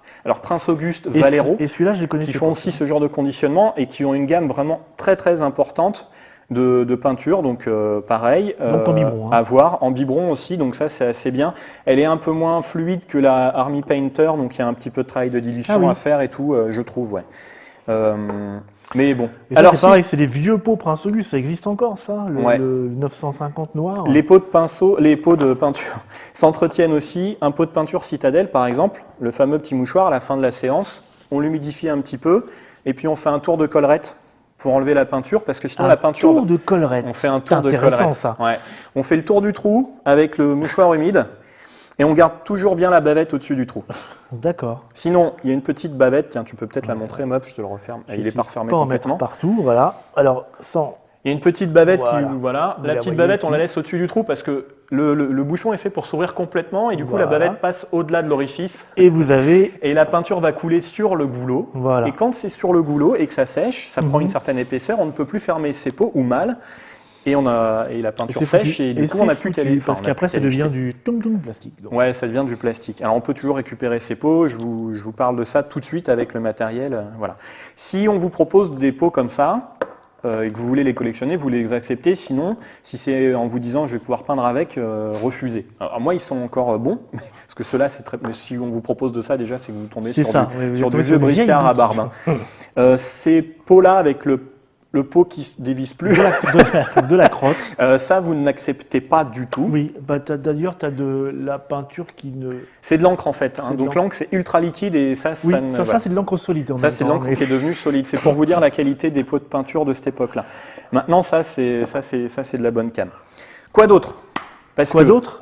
Prince Auguste, Valero, et celui-là, je les connais, qui font aussi ce genre de conditionnement et qui ont une gamme vraiment très importante de peinture, donc pareil, donc en biberon, à voir, en biberon aussi, donc ça c'est assez bien. Elle est un peu moins fluide que la Army Painter, donc il y a un petit peu de travail de dilution à faire et tout, je trouve, ouais. Mais bon. Et alors c'est pareil, c'est les vieux pots Prince Auguste, ça existe encore ça, le 950 noir. Les pots de peinture s'entretiennent aussi. Un pot de peinture Citadel par exemple, le fameux petit mouchoir à la fin de la séance, on l'humidifie un petit peu et puis on fait un tour de collerette pour enlever la peinture, parce que sinon la peinture... Un tour de collerette. On fait un tour de collerette. Ça. Ouais. On fait le tour du trou avec le mouchoir humide et on garde toujours bien la bavette au-dessus du trou. D'accord. Sinon, il y a une petite bavette, tiens, tu peux peut-être la montrer, Mop, je te le referme. Il n'est pas refermé complètement. Partout, voilà. Alors, sans... Il y a une petite bavette qui... Voilà. La petite bavette, ici. On la laisse au-dessus du trou parce que le bouchon est fait pour s'ouvrir complètement et du coup, la bavette passe au-delà de l'orifice. Et vous avez... Et la peinture va couler sur le goulot. Voilà. Et quand c'est sur le goulot et que ça sèche, ça prend une certaine épaisseur, on ne peut plus fermer ses pots ou mal. Et la peinture sèche et du coup, on n'a plus qu'à les... Parce qu'après, ça devient du plastique. Donc. Ouais, ça devient du plastique. Alors, on peut toujours récupérer ces pots. Je vous parle de ça tout de suite avec le matériel. Voilà. Si on vous propose des pots comme ça, et que vous voulez les collectionner, vous les acceptez. Sinon, si c'est en vous disant je vais pouvoir peindre avec, refusez. Alors moi, ils sont encore bons, parce que ceux-là, c'est très. Mais si on vous propose de ça, déjà, c'est que vous tombez sur du vieux briscard à barbe. Ces pots-là avec le pot qui ne se dévisse plus. De la crotte. Ça, vous n'acceptez pas du tout. Oui, bah, d'ailleurs, tu as de la peinture qui ne... C'est de l'encre en fait. Hein. Donc l'encre, c'est ultra liquide et ça, oui, ça c'est de l'encre solide. Ça, c'est de l'encre qui est devenue solide. C'est pour vous dire la qualité des pots de peinture de cette époque-là. Maintenant, ça, c'est de la bonne cam. Quoi d'autre? Parce que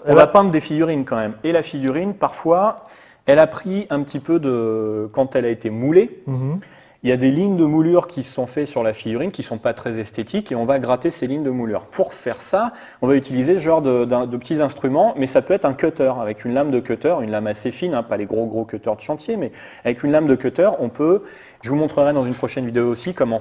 on va peindre des figurines quand même. Et la figurine, parfois, elle a pris un petit peu de... Quand elle a été moulée, il y a des lignes de moulure qui se sont faites sur la figurine qui ne sont pas très esthétiques et on va gratter ces lignes de moulure. Pour faire ça, on va utiliser ce genre de petits instruments, mais ça peut être un cutter avec une lame de cutter, une lame assez fine, hein, pas les gros cutters de chantier, mais avec une lame de cutter, on peut, je vous montrerai dans une prochaine vidéo aussi comment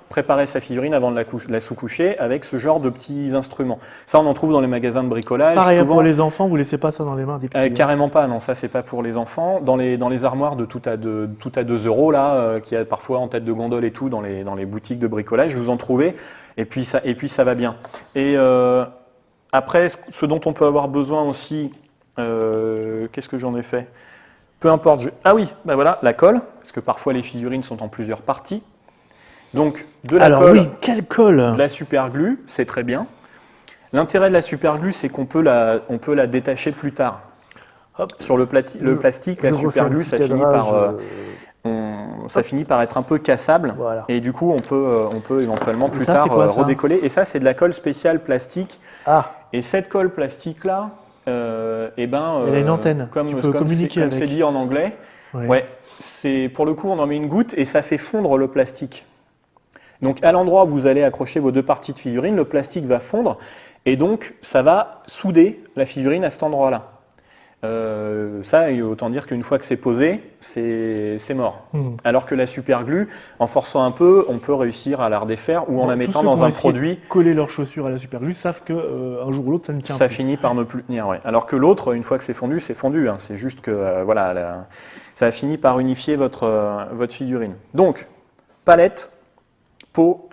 préparer sa figurine avant de la sous-coucher avec ce genre de petits instruments. Ça, on en trouve dans les magasins de bricolage. Pareil souvent, pour les enfants, vous ne laissez pas ça dans les mains des petits. Carrément pas, non, ça c'est pas pour les enfants. Dans les armoires de tout à 2 € là, qui a parfois en tête de gondole et tout dans les boutiques de bricolage, vous en trouvez et puis ça va bien. Et après, ce dont on peut avoir besoin aussi, qu'est-ce que j'en ai fait? Peu importe. Ah oui, bah voilà, la colle, parce que parfois les figurines sont en plusieurs parties. Donc de la colle, oui, quelle colle? De la superglue, c'est très bien. L'intérêt de la superglue, c'est qu'on peut la détacher plus tard. Hop. Sur le plastique, la superglue, ça finit par être un peu cassable. Voilà. Et du coup, on peut éventuellement plus tard redécoller. Et ça, c'est de la colle spéciale plastique. Ah. Et cette colle plastique-là, elle a une antenne. Comme c'est dit en anglais, pour le coup, on en met une goutte et ça fait fondre le plastique. Donc, à l'endroit où vous allez accrocher vos deux parties de figurine, le plastique va fondre et donc ça va souder la figurine à cet endroit-là. Ça, autant dire qu'une fois que c'est posé, c'est mort. Alors que la superglue, en forçant un peu, on peut réussir à la redéfaire ou en la mettant dans un produit. Coller leurs chaussures à la superglue savent qu'un jour ou l'autre, ça ne tient plus. Ça finit par ne plus tenir, ouais. Alors que l'autre, une fois que c'est fondu, c'est fondu. Hein. C'est juste que ça a fini par unifier votre figurine. Donc, palette, pot,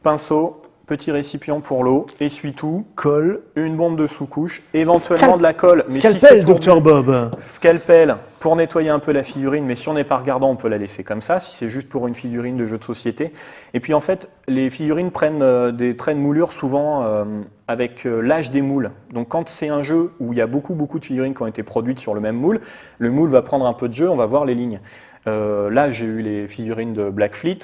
pinceau, petit récipient pour l'eau, essuie-tout, colle, une bombe de sous-couche, éventuellement de la colle. Mais scalpel, Dr Bob. Scalpel pour nettoyer un peu la figurine, mais si on n'est pas regardant, on peut la laisser comme ça, si c'est juste pour une figurine de jeu de société. Et puis en fait, les figurines prennent des traits de moulure souvent avec l'âge des moules. Donc quand c'est un jeu où il y a beaucoup de figurines qui ont été produites sur le même moule, le moule va prendre un peu de jeu, on va voir les lignes. Là, j'ai eu les figurines de Black Fleet.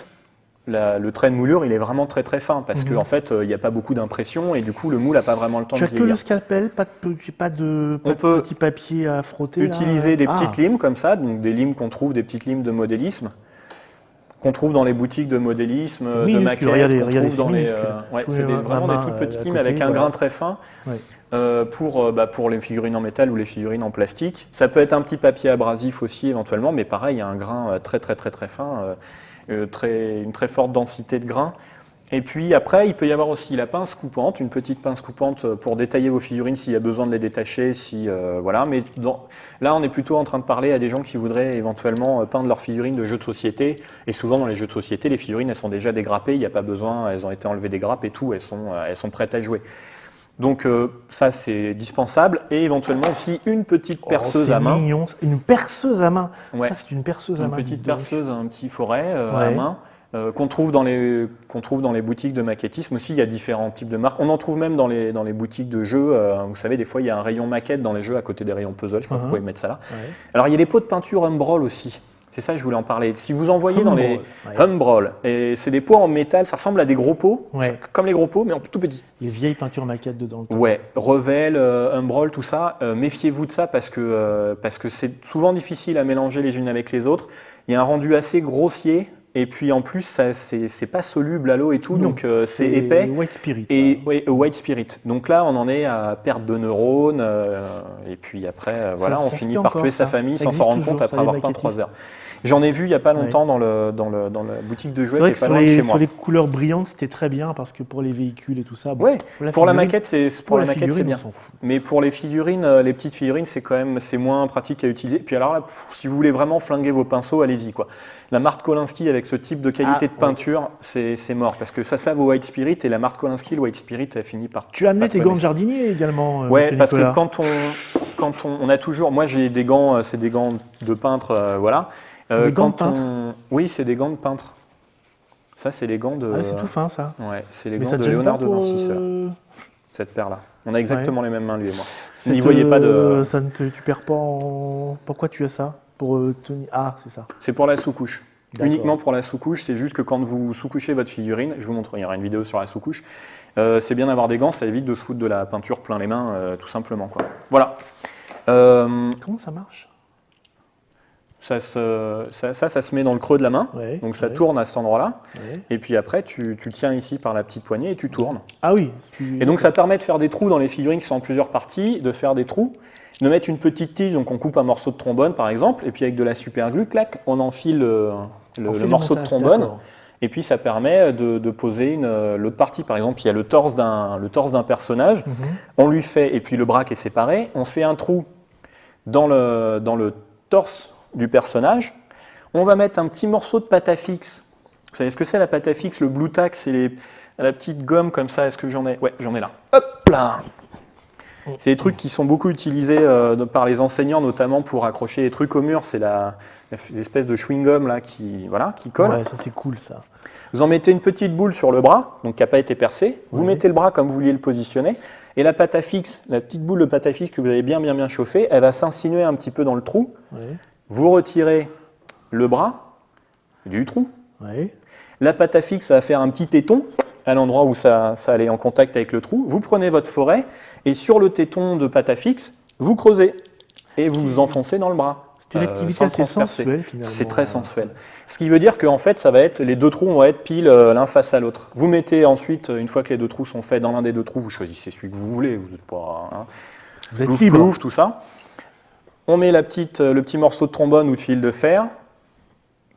Le trait de moulure, il est vraiment très fin parce qu'en fait, il n'y a pas beaucoup d'impression et du coup, le moule n'a pas vraiment le temps de vieillir. Tu as que le scalpel, pas de petit papier à frotter. Utiliser des petites limes comme ça, donc des limes qu'on trouve, des petites limes de modélisme qu'on trouve dans les boutiques de modélisme, de maquettes. Regardez, c'est vraiment des toutes petites limes avec un grain très fin pour les figurines en métal ou les figurines en plastique. Ça peut être un petit papier abrasif aussi éventuellement, mais pareil, il y a un grain très fin. Une très forte densité de grains. Et puis après, il peut y avoir aussi la pince coupante, une petite pince coupante pour détailler vos figurines s'il y a besoin de les détacher. Voilà. Mais là, on est plutôt en train de parler à des gens qui voudraient éventuellement peindre leurs figurines de jeux de société. Et souvent, dans les jeux de société, les figurines, elles sont déjà dégrappées, il n'y a pas besoin, elles ont été enlevées des grappes et tout, elles sont prêtes à jouer. Donc ça, c'est dispensable. Et éventuellement aussi une petite perceuse à main. C'est mignon, une perceuse à main. Ouais. Ça, c'est une perceuse à main. Une petite perceuse, un petit forêt à main. Qu'on trouve dans les boutiques de maquettisme aussi. Il y a différents types de marques. On en trouve même dans les boutiques de jeux. Vous savez, des fois, il y a un rayon maquette dans les jeux à côté des rayons puzzle. Je sais pas pourquoi ils mettent ça là. Ouais. Alors, il y a les pots de peinture Umbral aussi. C'est ça, je voulais en parler. Si vous envoyez dans les Humbrol, et c'est des pots en métal, ça ressemble à des gros pots, comme les gros pots, mais en tout petit. Les vieilles peintures maquettes dedans. Ouais, Revel, Humbrol, tout ça, méfiez-vous de ça parce que c'est souvent difficile à mélanger les unes avec les autres. Il y a un rendu assez grossier. Et puis en plus, c'est pas soluble à l'eau et tout, donc c'est épais. White Spirit. Et White Spirit. Donc là, on en est à perte de neurones. Et puis après, voilà, on finit par tuer sa famille sans s'en rendre compte après avoir peint 3 heures. J'en ai vu il n'y a pas longtemps dans la boutique de jouets qui est pas loin de chez moi. Sur les couleurs brillantes, c'était très bien parce que pour les véhicules et tout ça. Ouais, pour la maquette, c'est bien. Mais pour les figurines, les petites figurines, c'est moins pratique à utiliser. Puis alors là, si vous voulez vraiment flinguer vos pinceaux, allez-y quoi. La Marthe Kolinski avec ce type de qualité de peinture, c'est mort parce que ça se lave au White Spirit et la Marthe Kolinski, le White Spirit, elle finit par. Tu as amené tes gants de jardinier également. Ouais, parce que quand on a toujours, moi j'ai des gants, c'est des gants de peintre, voilà. Des gants de peintre. Oui, c'est des gants de peintre. Ça, c'est les gants de. Ah, c'est tout fin ça. Ouais, c'est les gants de Léonard de Vinci, cette paire-là. On a exactement les mêmes mains, lui et moi. N'y voyez pas de. Ça ne tu perds pas en. Pourquoi tu as ça? Pour tenir. Ah, c'est ça. C'est pour la sous-couche. Uniquement pour la sous-couche. C'est juste que quand vous sous-couchez votre figurine, je vous montre, il y aura une vidéo sur la sous-couche. C'est bien d'avoir des gants, ça évite de se foutre de la peinture plein les mains, tout simplement, quoi. Voilà. Comment ça marche? Ça se met dans le creux de la main, donc ça tourne à cet endroit-là, et puis après tu tiens ici par la petite poignée et tu tournes. Ah oui. Et donc ça permet de faire des trous dans les figurines qui sont en plusieurs parties, de faire des trous, de mettre une petite tige, donc on coupe un morceau de trombone par exemple, et puis avec de la super glue, clac, on enfile le morceau de trombone, et puis ça permet de poser l'autre partie. Par exemple, il y a le torse d'un personnage, on lui fait, et puis le bras qui est séparé, on fait un trou dans le torse du personnage, on va mettre un petit morceau de pâte à fixe. Vous savez ce que c'est la pâte à fixe? Le Blue Tack, c'est la petite gomme comme ça. Est-ce que j'en ai? Ouais, j'en ai là. Hop là. C'est des trucs qui sont beaucoup utilisés par les enseignants, notamment pour accrocher les trucs au mur. C'est l'espèce de chewing-gum là qui colle. Ouais, ça c'est cool ça. Vous en mettez une petite boule sur le bras, donc qui n'a pas été percée. Vous mettez le bras comme vous vouliez le positionner. Et la pâte à fixe, la petite boule de pâte à fixe que vous avez bien chauffée, elle va s'insinuer un petit peu dans le trou. Vous retirez le bras du trou. La pâte à fixe, ça va faire un petit téton à l'endroit où ça allait en contact avec le trou. Vous prenez votre forêt et sur le téton de pâte à fixe, vous creusez et vous vous enfoncez dans le bras. C'est une activité assez sensuelle finalement. C'est très sensuel. Ce qui veut dire qu'en fait, ça va être, les deux trous vont être pile l'un face à l'autre. Vous mettez ensuite, une fois que les deux trous sont faits, dans l'un des deux trous, vous choisissez celui que vous voulez. Vous n'êtes pas. Vous êtes libre. Tout ça. On met le petit morceau de trombone ou de fil de fer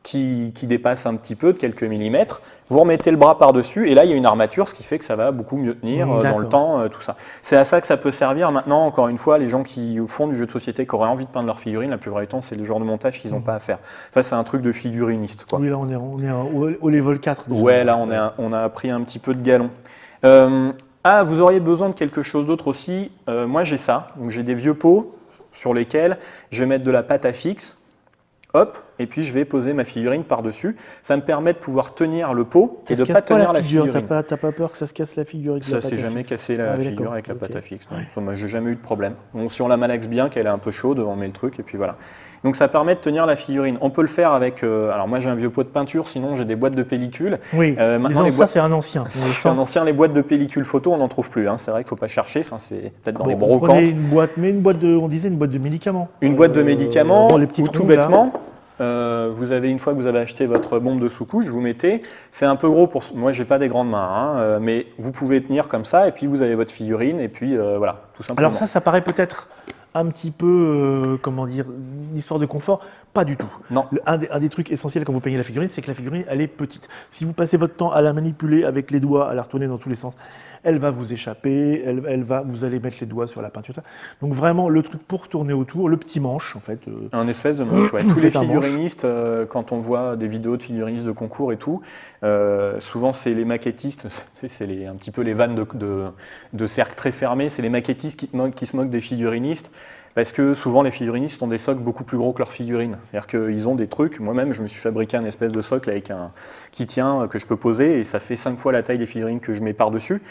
qui dépasse un petit peu de quelques millimètres. Vous remettez le bras par-dessus et là, il y a une armature, ce qui fait que ça va beaucoup mieux tenir dans le temps, tout ça. C'est à ça que ça peut servir. Maintenant, encore une fois, les gens qui font du jeu de société, qui auraient envie de peindre leur figurine, la plupart du temps, c'est le genre de montage qu'ils n'ont pas à faire. Ça, c'est un truc de figuriniste, quoi. Oui, là, on est au level 4. Déjà. Ouais, là, on a pris un petit peu de galon. Vous auriez besoin de quelque chose d'autre aussi. Moi, j'ai ça. Donc, j'ai des vieux pots sur lesquels je vais mettre de la pâte à fixe, hop, et puis je vais poser ma figurine par-dessus. Ça me permet de pouvoir tenir le pot et de ne pas tenir la figurine. T'as pas peur que ça se casse la figure avec ça s'est jamais cassé la figure avec la pâte à fixe. Moi, j'ai jamais eu de problème. Bon, si on la malaxe bien, qu'elle est un peu chaude, on met le truc et puis voilà. Donc ça permet de tenir la figurine. On peut le faire avec. Alors moi j'ai un vieux pot de peinture, sinon j'ai des boîtes de pellicule. Oui. Maintenant ça c'est un ancien. C'est un ancien. Les boîtes de pellicule photo, on n'en trouve plus. C'est vrai qu'il ne faut pas chercher. Enfin, c'est peut-être dans les brocantes. On disait une boîte de médicaments. Une boîte de médicaments. Ou tout bêtement. Une fois que vous avez acheté votre bombe de sous-couche, vous mettez. C'est un peu gros pour. Moi j'ai pas des grandes mains, mais vous pouvez tenir comme ça et puis vous avez votre figurine et puis voilà, tout simplement. Alors ça paraît peut-être un petit peu, comment dire, une histoire de confort. Pas du tout. Non. Un des trucs essentiels quand vous peignez la figurine, c'est que la figurine, elle est petite. Si vous passez votre temps à la manipuler avec les doigts, à la retourner dans tous les sens, elle va vous échapper, vous allez mettre les doigts sur la peinture. Donc vraiment, le truc pour tourner autour, le petit manche, en fait. Un espèce de manche, ouais. Tous les figurinistes, quand on voit des vidéos de figurinistes de concours et tout, souvent c'est les maquettistes, c'est un petit peu les vannes de cercle très fermés, c'est les maquettistes qui se moquent des figurinistes. Parce que souvent les figurinistes ont des socles beaucoup plus gros que leurs figurines. C'est-à-dire qu'ils ont des trucs, moi-même je me suis fabriqué un espèce de socle avec qui tient, que je peux poser, et ça fait 5 fois la taille des figurines que je mets par-dessus.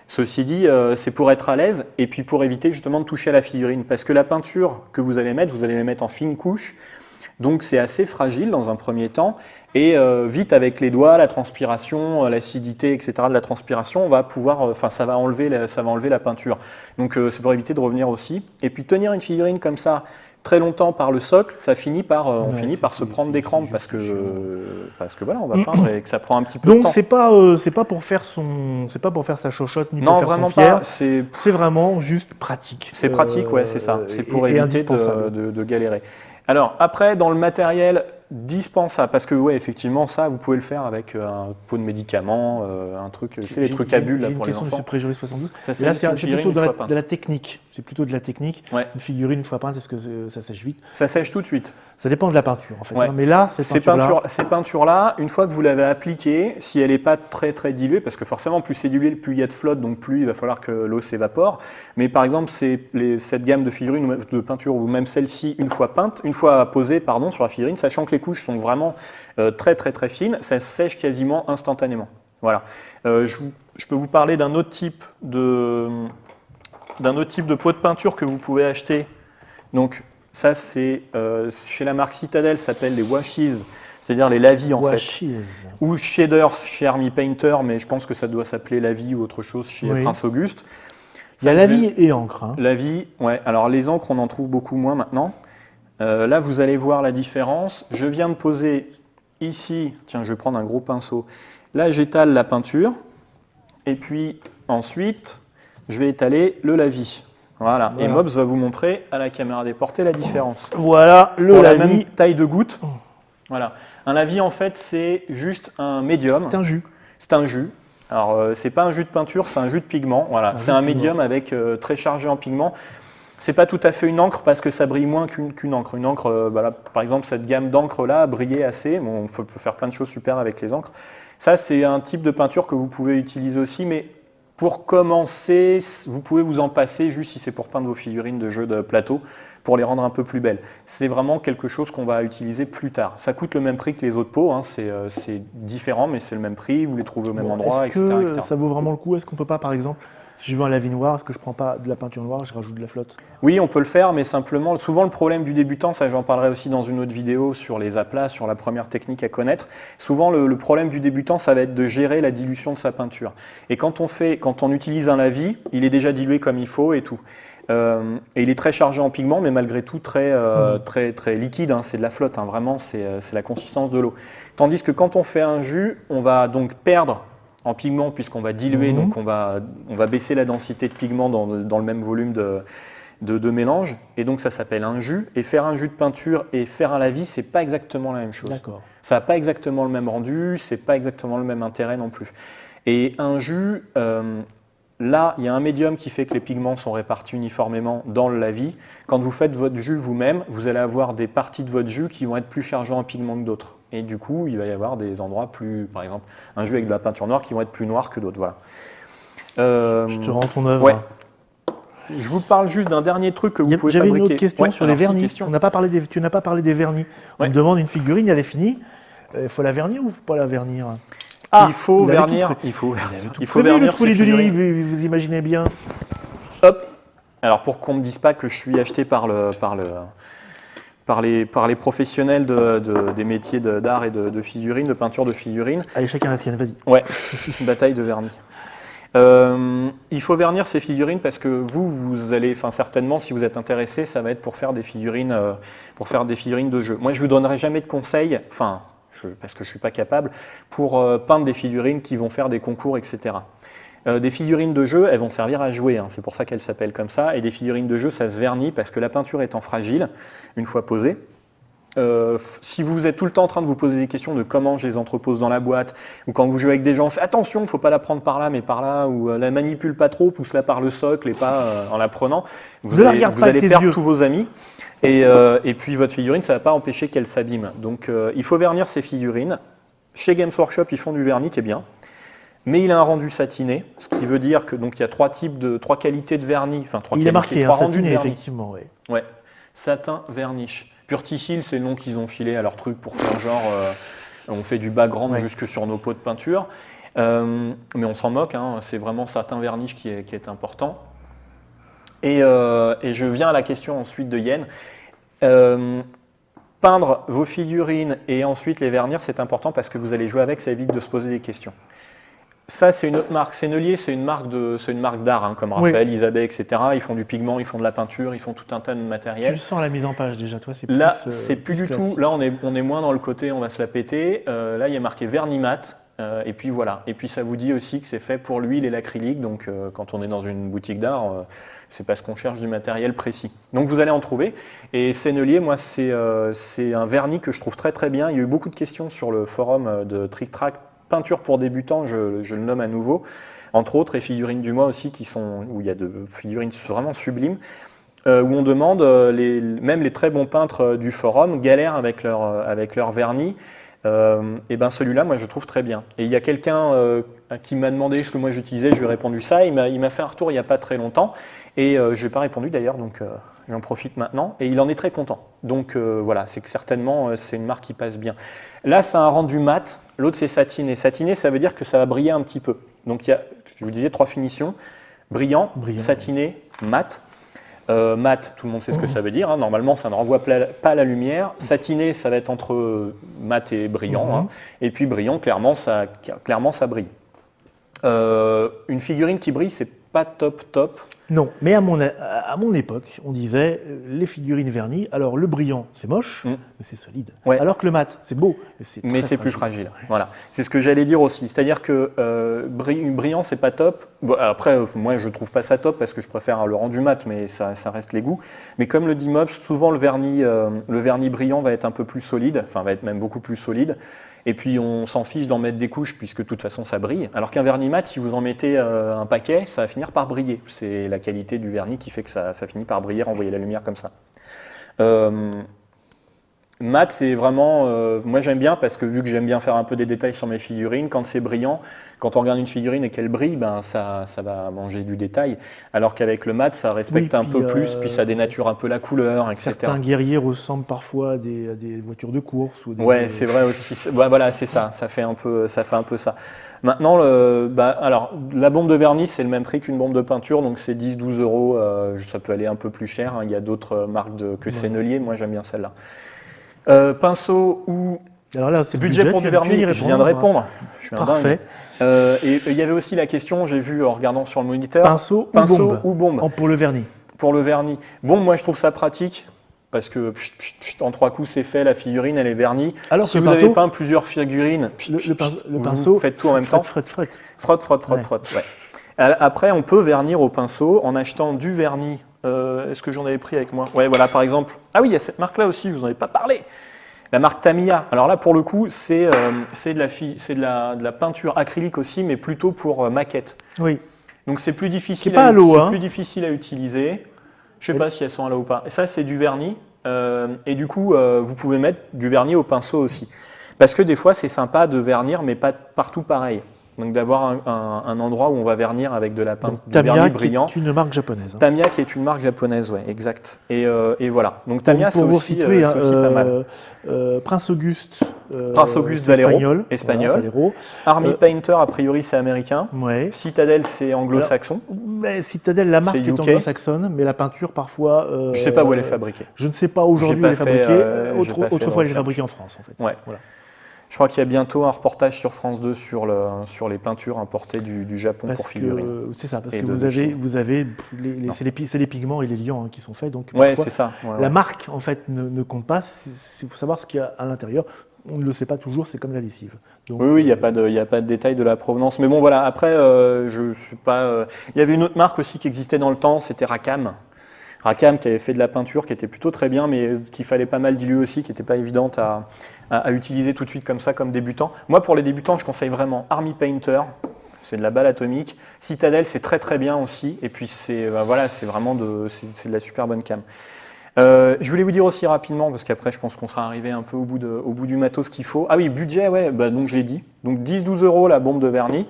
Ceci dit, c'est pour être à l'aise, et puis pour éviter justement de toucher à la figurine. Parce que la peinture que vous allez mettre en fine couche, Donc c'est assez fragile dans un premier temps. Et vite avec les doigts, la transpiration, l'acidité, etc. de la transpiration, on va pouvoir, ça va enlever la peinture. Donc c'est pour éviter de revenir aussi. Et puis tenir une figurine comme ça très longtemps par le socle, ça finit par, on finit par se prendre des crampes parce que voilà, on va peindre et que ça prend un petit peu de temps. Donc c'est pas pour faire sa chochotte ni pour faire son fier. Non, vraiment pas. C'est vraiment juste pratique. C'est pratique, ouais, c'est ça. C'est pour éviter de galérer. Alors après, dans le matériel dispensable, parce que ouais, effectivement, ça, vous pouvez le faire avec un pot de médicaments, un truc, c'est les trucs à bulles là, pour les enfants. C'est Préjuris 72. Ça, là, c'est plutôt de la technique. C'est plutôt de la technique. Ouais. Une figurine une fois peinte, est-ce que ça sèche vite? Ça sèche tout de suite. Ça dépend de la peinture, en fait. Ouais. Hein. Mais là, ces peintures-là, une fois que vous l'avez appliquée, si elle n'est pas très très diluée, parce que forcément, plus c'est dilué, plus il y a de flotte, donc plus il va falloir que l'eau s'évapore. Mais par exemple, cette gamme de figurines de peinture, ou même celle-ci, une fois posée, sur la figurine, sachant que les couches sont vraiment très très très fines, ça sèche quasiment instantanément. Voilà. Je peux vous parler d'un autre type de pot de peinture que vous pouvez acheter. Donc ça, c'est chez la marque Citadel, ça s'appelle les washes, c'est-à-dire les lavis en fait. Ou shaders chez Army Painter, mais je pense que ça doit s'appeler lavis ou autre chose chez Prince Auguste. Il y a lavis et encre. Hein. Lavis, ouais. Alors les encres, on en trouve beaucoup moins maintenant. Là, vous allez voir la différence. Je viens de poser ici, tiens, je vais prendre un gros pinceau. Là, j'étale la peinture. Et puis ensuite, je vais étaler le lavis. Voilà. Et Mobs va vous montrer à la caméra déportée la différence. Voilà le lavis. La même taille de goutte. Voilà. Un lavis, en fait, c'est juste un médium. C'est un jus. C'est un jus. Alors, c'est pas un jus de peinture, c'est un jus de pigment. Voilà. C'est un médium avec très chargé en pigment. C'est pas tout à fait une encre parce que ça brille moins qu'une encre. Une encre, par exemple, cette gamme d'encre-là brillait assez. Bon, on peut faire plein de choses super avec les encres. Ça, c'est un type de peinture que vous pouvez utiliser aussi, mais pour commencer, vous pouvez vous en passer juste si c'est pour peindre vos figurines de jeux de plateau, pour les rendre un peu plus belles. C'est vraiment quelque chose qu'on va utiliser plus tard. Ça coûte le même prix que les autres pots, hein. C'est différent, mais c'est le même prix, vous les trouvez au même endroit, etc. Est-ce que ça vaut vraiment le coup? Est-ce qu'on ne peut pas, par exemple, si je veux un lavis noir, est-ce que je ne prends pas de la peinture noire, je rajoute de la flotte? Oui, on peut le faire, mais simplement, souvent le problème du débutant, ça j'en parlerai aussi dans une autre vidéo sur les aplats, sur la première technique à connaître. Souvent, le problème du débutant, ça va être de gérer la dilution de sa peinture. Et quand on utilise un lavis, il est déjà dilué comme il faut et tout. Et il est très chargé en pigment, mais malgré tout très liquide, hein, c'est de la flotte, hein, vraiment, c'est la consistance de l'eau. Tandis que quand on fait un jus, on va donc perdre en pigment puisqu'on va diluer, donc on va baisser la densité de pigment dans le même volume de mélange, et donc ça s'appelle un jus. Et faire un jus de peinture et faire un lavis, c'est pas exactement la même chose. D'accord. Ça n'a pas exactement le même rendu, c'est pas exactement le même intérêt non plus. Et un jus, là, il y a un médium qui fait que les pigments sont répartis uniformément dans le lavis. Quand vous faites votre jus vous-même, vous allez avoir des parties de votre jus qui vont être plus chargées en pigments que d'autres. Et du coup, il va y avoir des endroits plus, par exemple, un jus avec de la peinture noire qui vont être plus noirs que d'autres. Voilà. Je te rends ton œuvre. Ouais. Je vous parle juste d'un dernier truc que vous pouvez fabriquer. J'avais une autre question sur les vernis. Tu n'as pas parlé des vernis. On me demande une figurine, elle est finie. Il faut la vernir ou faut pas la vernir? Il faut vernir. Il faut vernir ces figurines. Vous imaginez bien. Hop. Alors pour qu'on ne me dise pas que je suis acheté par les professionnels des métiers d'art et de figurines, de peinture de figurines. Allez, chacun la sienne, vas-y. Ouais, bataille de vernis. Il faut vernir ces figurines parce que vous allez, certainement, si vous êtes intéressé, ça va être pour faire des figurines de jeu. Moi, je ne vous donnerai jamais de conseils, parce que je ne suis pas capable, pour peindre des figurines qui vont faire des concours, etc. Des figurines de jeu, elles vont servir à jouer, hein, c'est pour ça qu'elles s'appellent comme ça, et des figurines de jeu, ça se vernit parce que la peinture étant fragile, une fois posée, si vous êtes tout le temps en train de vous poser des questions de comment je les entrepose dans la boîte, ou quand vous jouez avec des gens, faites attention, il ne faut pas la prendre par là, mais par là, ou la manipule pas trop, pousse-la par le socle et pas en la prenant, vous allez perdre tous vos amis, et puis votre figurine, ça ne va pas empêcher qu'elle s'abîme. Donc il faut vernir ces figurines. Chez Games Workshop, ils font du vernis qui est bien. Mais il a un rendu satiné, ce qui veut dire que donc il y a trois qualités de vernis, il est marqué trois rendus de vernis. Effectivement, oui. Ouais, satin, vernish. Purticil, c'est le nom qu'ils ont filé à leur truc pour faire genre, on fait du background jusque sur nos pots de peinture, mais on s'en moque, hein, c'est vraiment satin, vernish qui est important. Et je viens à la question ensuite de Yen. peindre vos figurines et ensuite les vernir, c'est important parce que vous allez jouer avec, ça évite de se poser des questions. Ça, c'est une autre marque. Sennelier, c'est une marque d'art, hein, comme Raphaël, Isabelle, etc. Ils font du pigment, ils font de la peinture, ils font tout un tas de matériel. Tu le sens à la mise en page déjà, toi, c'est plus. Là, c'est plus du tout. Là, on est moins dans le côté, on va se la péter. Là, il y a marqué vernis mat. Et puis voilà. Et puis ça vous dit aussi que c'est fait pour l'huile et l'acrylique. Donc, quand on est dans une boutique d'art, c'est parce qu'on cherche du matériel précis. Donc, vous allez en trouver. Et Sennelier, moi, c'est un vernis que je trouve très très bien. Il y a eu beaucoup de questions sur le forum de Trick Track. Peinture pour débutants, je le nomme à nouveau, entre autres, et figurines du mois aussi, où il y a de figurines vraiment sublimes, où on demande, même les très bons peintres du forum galèrent avec leur vernis, et bien celui-là, moi je le trouve très bien. Et il y a quelqu'un qui m'a demandé ce que moi j'utilisais, je lui ai répondu ça, il m'a fait un retour il n'y a pas très longtemps, et je n'ai pas répondu d'ailleurs, donc j'en profite maintenant, et il en est très content. Donc voilà, c'est que certainement c'est une marque qui passe bien. Là, c'est un rendu mat, l'autre c'est satiné. Satiné, ça veut dire que ça va briller un petit peu. Donc il y a, je vous disais, 3 finitions, brillant, satiné, mat. Mat, tout le monde sait ce que ça veut dire, hein. Normalement ça ne renvoie pas la lumière. Satiné, ça va être entre mat et brillant, hein. Et puis brillant, clairement ça brille. Une figurine qui brille, c'est pas top. Non, mais à mon époque, on disait les figurines vernies, alors le brillant c'est moche, mais c'est solide. Ouais. Alors que le mat c'est beau, mais c'est plus fragile. Voilà, c'est ce que j'allais dire aussi. C'est-à-dire que brillant c'est pas top. Bon, après, moi je trouve pas ça top parce que je préfère le rendu mat, mais ça reste les goûts. Mais comme le dit Mobs, souvent le vernis brillant va être un peu plus solide, enfin va être même beaucoup plus solide. Et puis on s'en fiche d'en mettre des couches puisque de toute façon ça brille. Alors qu'un vernis mat, si vous en mettez un paquet, ça va finir par briller. C'est la qualité du vernis qui fait que ça finit par briller, renvoyer la lumière comme ça. Mat, c'est vraiment, moi j'aime bien parce que vu que j'aime bien faire un peu des détails sur mes figurines, quand c'est brillant, quand on regarde une figurine et qu'elle brille, ben ça va manger du détail. Alors qu'avec le mat, ça respecte un peu plus, puis ça dénature un peu la couleur, etc. Certains guerriers ressemblent parfois à des voitures de course. Ouais, c'est vrai aussi. Voilà, c'est ça. Ça fait un peu ça. Maintenant, alors, la bombe de vernis, c'est le même prix qu'une bombe de peinture, donc c'est 10-12 euros. Ça peut aller un peu plus cher, hein. Il y a d'autres marques que Sennelier. Moi, j'aime bien celle-là. Pinceau ou alors là, c'est budget pour du vernis, je viens de répondre. Je suis un parfait. Dingue. Et il y avait aussi la question, j'ai vu en regardant sur le moniteur. Pinceau ou bombe. Pour le vernis. Pour le vernis. Bon, moi je trouve ça pratique parce que en 3 coups c'est fait, la figurine elle est vernie. Alors si vous avez peint plusieurs figurines, le pinceau, vous faites tout en même temps. Frotte. Ouais. Après, on peut vernir au pinceau en achetant du vernis. Est-ce que j'en avais pris avec moi? Ouais, voilà, par exemple. Ah oui, il y a cette marque-là aussi, vous n'en avez pas parlé. La marque Tamiya. Alors là, pour le coup, c'est de la peinture acrylique aussi, mais plutôt pour maquette. Oui. Donc c'est plus difficile, plus difficile à utiliser. Je ne sais pas si elles sont à l'eau ou pas. Et ça, c'est du vernis. Et du coup, vous pouvez mettre du vernis au pinceau aussi. Parce que des fois, c'est sympa de vernir, mais pas partout pareil. Donc d'avoir un endroit où on va vernir avec de la peinture vernis brillant. Tamiya qui est une marque japonaise. Tamiya qui est une marque japonaise, ouais, exact. Et voilà. Donc Tamiya, c'est aussi pas mal. Prince Auguste Valero, espagnol. Voilà, Army Painter, a priori, c'est américain. Ouais. Citadel, c'est anglo-saxon. Citadel, la marque est anglo-saxonne, mais la peinture, parfois... je ne sais pas où elle est fabriquée. Je ne sais pas aujourd'hui où elle est fabriquée. Autrefois, elle est fabriquée en France, en fait. Ouais. Voilà. Je crois qu'il y a bientôt un reportage sur France 2 sur les peintures importées du Japon pour figurines. C'est ça, parce que vous avez c'est les pigments et les liants qui sont faits. Donc ouais, c'est ça. Ouais, la marque, en fait, ne compte pas. Il faut savoir ce qu'il y a à l'intérieur. On ne le sait pas toujours, c'est comme la lessive. Donc, oui, il n'y a pas de détail de la provenance. Mais bon, voilà, après, je suis pas... Il y avait une autre marque aussi qui existait dans le temps, c'était Rackham. Rackham qui avait fait de la peinture qui était plutôt très bien, mais qu'il fallait pas mal diluer aussi, qui n'était pas évidente à utiliser tout de suite comme ça, comme débutant. Moi, pour les débutants, je conseille vraiment Army Painter, c'est de la balle atomique. Citadel, c'est très très bien aussi. Et puis, c'est vraiment de la super bonne cam. Je voulais vous dire aussi rapidement, parce qu'après, je pense qu'on sera arrivé un peu au bout du matos qu'il faut. Ah oui, budget, ouais, donc je l'ai dit. Donc 10-12 euros la bombe de vernis.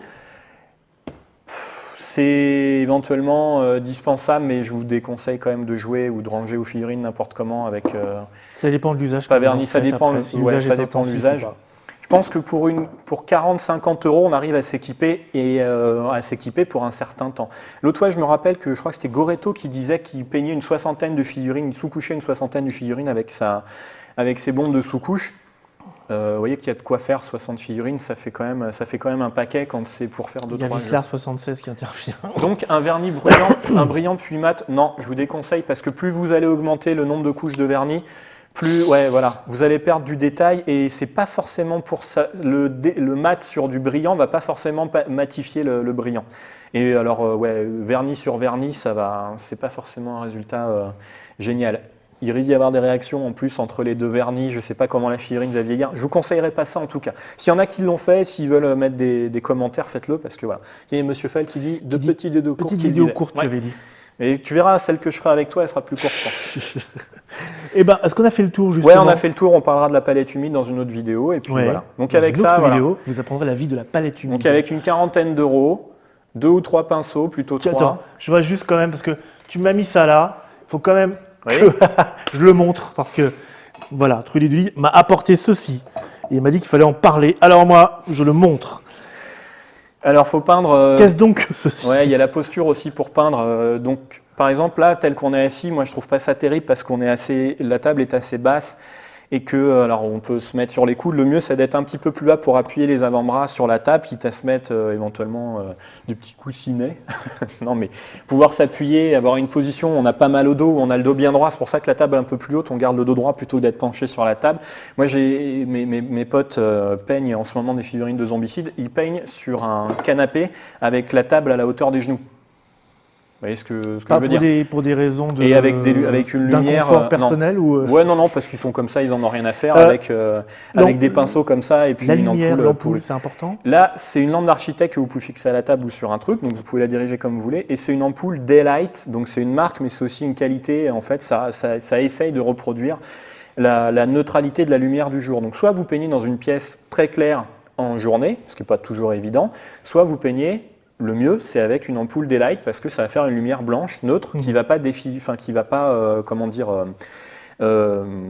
C'est éventuellement dispensable, mais je vous déconseille quand même de jouer ou de ranger vos figurines n'importe comment avec. Ça dépend de l'usage. Pas vernis, ça dépend de l'usage. Je pense que pour 40-50 euros, on arrive à s'équiper pour un certain temps. L'autre fois, je me rappelle que je crois que c'était Goretto qui disait qu'il peignait une soixantaine de figurines, il sous-couchait une soixantaine de figurines avec ses bombes de sous-couche. Vous voyez qu'il y a de quoi faire 60 figurines, ça fait quand même un paquet quand c'est pour faire 2-3 jeux. Il y a Whistler 76 qui intervient. Donc un vernis brillant, un brillant puis mat, non, je vous déconseille parce que plus vous allez augmenter le nombre de couches de vernis, plus vous allez perdre du détail et c'est pas forcément pour ça. Le mat sur du brillant va pas forcément matifier le brillant. Et alors vernis sur vernis, c'est pas forcément un résultat génial. Il risque d'y avoir des réactions en plus entre les deux vernis. Je ne sais pas comment la figurine va vieillir. Je ne vous conseillerais pas ça en tout cas. S'il y en a qui l'ont fait, s'ils veulent mettre des commentaires, faites-le parce que voilà. Il y a Monsieur Fell qui dit deux petites vidéos courtes. Petite vidéo courte, tu avais dit. Et tu verras, celle que je ferai avec toi, elle sera plus courte, je pense. Eh ben, est-ce qu'on a fait le tour justement? Ouais, on a fait le tour. On parlera de la palette humide dans une autre vidéo. Et puis voilà. Donc avec ça, vidéo, vous apprendrez la vie de la palette humide. Donc avec une quarantaine d'euros, 2 ou 3 pinceaux, plutôt 3. Attends, je vois juste quand même parce que tu m'as mis ça là. Il faut quand même. Oui. Je le montre parce que voilà, Trudy Dully m'a apporté ceci et il m'a dit qu'il fallait en parler. Alors moi, je le montre. Alors, faut peindre. Qu'est-ce donc que ceci? Ouais, il y a la posture aussi pour peindre. Donc, par exemple, là, tel qu'on est assis, moi, je trouve pas ça terrible parce qu'on est la table est assez basse et que, alors, on peut se mettre sur les coudes. Le mieux, c'est d'être un petit peu plus bas pour appuyer les avant-bras sur la table, quitte à se mettre éventuellement des petits coussinets. Non, mais pouvoir s'appuyer, avoir une position où on n'a pas mal au dos, où on a le dos bien droit. C'est pour ça que la table est un peu plus haute, on garde le dos droit plutôt que d'être penché sur la table. Moi, mes potes peignent en ce moment des figurines de Zombicide. Ils peignent sur un canapé avec la table à la hauteur des genoux. Vous voyez ce que je veux dire? Pour des raisons de. Et avec une lumière. Confort personnel ou. Ouais, non, parce qu'ils sont comme ça, ils n'en ont rien à faire avec des pinceaux comme ça et puis la lumière, l'ampoule, c'est important. Là, c'est une lampe d'architecte que vous pouvez fixer à la table ou sur un truc, donc vous pouvez la diriger comme vous voulez. Et c'est une ampoule Daylight, donc c'est une marque, mais c'est aussi une qualité. En fait, ça essaye de reproduire la neutralité de la lumière du jour. Donc, soit vous peignez dans une pièce très claire en journée, ce qui n'est pas toujours évident, soit vous peignez. Le mieux, c'est avec une ampoule Daylight parce que ça va faire une lumière blanche, neutre, qui ne va pas,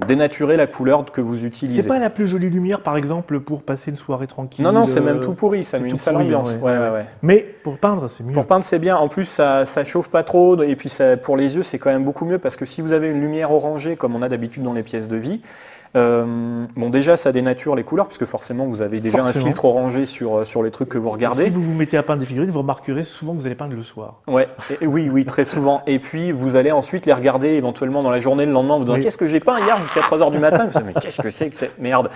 dénaturer la couleur que vous utilisez. C'est pas la plus jolie lumière, par exemple, pour passer une soirée tranquille. Non, c'est même tout pourri, ça met une sale ambiance. Ouais. Mais pour peindre, c'est mieux. Pour peindre, c'est bien. En plus, ça chauffe pas trop et puis pour les yeux, c'est quand même beaucoup mieux parce que si vous avez une lumière orangée, comme on a d'habitude dans les pièces de vie, déjà ça dénature les couleurs puisque forcément vous avez déjà un filtre orangé sur les trucs que vous regardez. Si vous vous mettez à peindre des figurines, vous remarquerez souvent que vous allez peindre le soir. Ouais, oui, très souvent. Et puis vous allez ensuite les regarder éventuellement dans la journée, le lendemain, vous demandez qu'est-ce que j'ai peint hier jusqu'à 3h du matin. Vous dites, mais qu'est-ce que c'est que cette merde,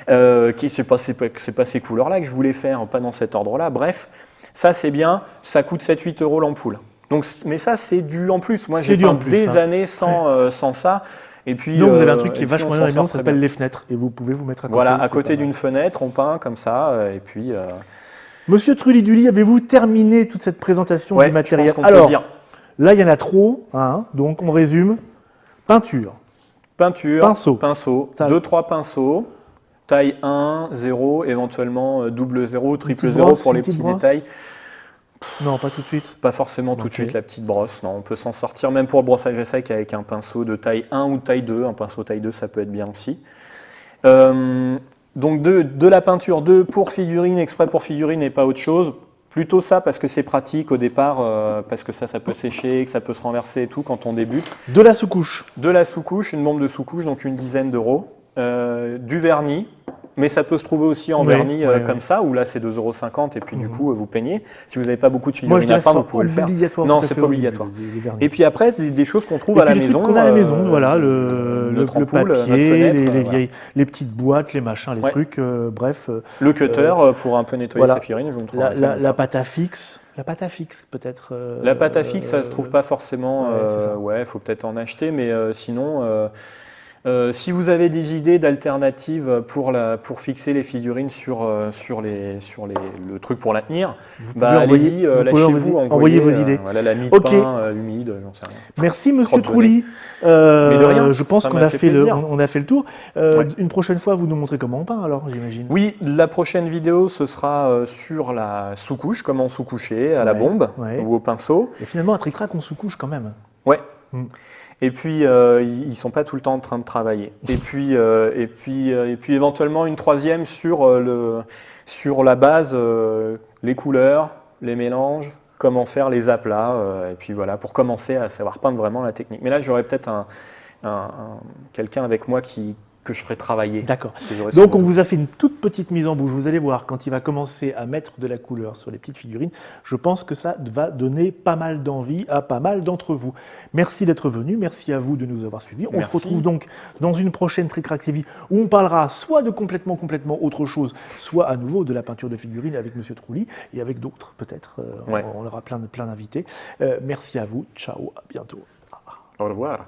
c'est pas ces couleurs-là que je voulais faire, pas dans cet ordre-là. Bref, ça c'est bien, ça coûte 7-8 € l'ampoule. Donc, mais ça c'est dû en plus. Moi j'ai peint des années sans ça. Et puis, sinon, vous avez un truc qui est vachement énorme, ça s'appelle les fenêtres. Et vous pouvez vous mettre à côté. Voilà, à côté d'une fenêtre, on peint comme ça. Et puis, Monsieur Trudy Dully, avez-vous terminé toute cette présentation du matériel? Alors, là, il y en a trop. Donc, on résume. Peinture. Pinceau. 2-3 pinceaux. Taille 1, 0, éventuellement double 0, triple 0 pour les petits détails. Non, pas tout de suite. Pas forcément tout de suite la petite brosse. Non, on peut s'en sortir même pour le brossage à sec avec un pinceau de taille 1 ou taille 2. Un pinceau taille 2, ça peut être bien aussi. Donc de la peinture 2 pour figurine, exprès pour figurine et pas autre chose. Plutôt ça parce que c'est pratique au départ, parce que ça peut sécher, que ça peut se renverser et tout quand on débute. De la sous-couche. De la sous-couche, une bombe de sous-couche, donc une dizaine d'euros. Du vernis. Mais ça peut se trouver aussi en vernis comme ça, où là c'est 2,50 € et puis du coup vous peignez. Si vous n'avez pas beaucoup de figurines à peindre, vous pouvez le faire. Non, c'est pas obligatoire. Et puis après, des choses qu'on trouve à la maison. Qu'on a à la maison, voilà, le ampoule, papier, les petites boîtes, les machins, les trucs, bref. Le cutter pour un peu nettoyer sa figurine, je me trouve. La pâte à fixe. La pâte à fixe, peut-être. La pâte à fixe, ça se trouve pas forcément. Il faut peut-être en acheter, mais sinon. Si vous avez des idées d'alternatives pour fixer les figurines sur le truc pour la tenir, allez-y, lâchez-vous, envoyez vos idées. La mie de pain humide, j'en sais rien. Merci Monsieur Trulli. Mais de rien, je pense qu'on a fait le tour. Une prochaine fois, vous nous montrez comment on peint alors, j'imagine. Oui, la prochaine vidéo, ce sera sur la sous-couche, comment sous-coucher à la bombe ou au pinceau. Et finalement, un trick-track, on sous-couche quand même. Ouais. Et puis, ils ne sont pas tout le temps en train de travailler. Et puis éventuellement, une troisième sur la base, les couleurs, les mélanges, comment faire les aplats, et puis voilà, pour commencer à savoir peindre vraiment la technique. Mais là, j'aurais peut-être quelqu'un avec moi que je ferai travailler. D'accord. Donc on vous a fait une toute petite mise en bouche. Vous allez voir, quand il va commencer à mettre de la couleur sur les petites figurines, je pense que ça va donner pas mal d'envie à pas mal d'entre vous. Merci d'être venu, merci à vous de nous avoir suivis. On se retrouve donc dans une prochaine Trick TV où on parlera soit de complètement autre chose, soit à nouveau de la peinture de figurines avec Monsieur Trulli et avec d'autres peut-être. On aura plein d'invités. Merci à vous, ciao, à bientôt. Au revoir.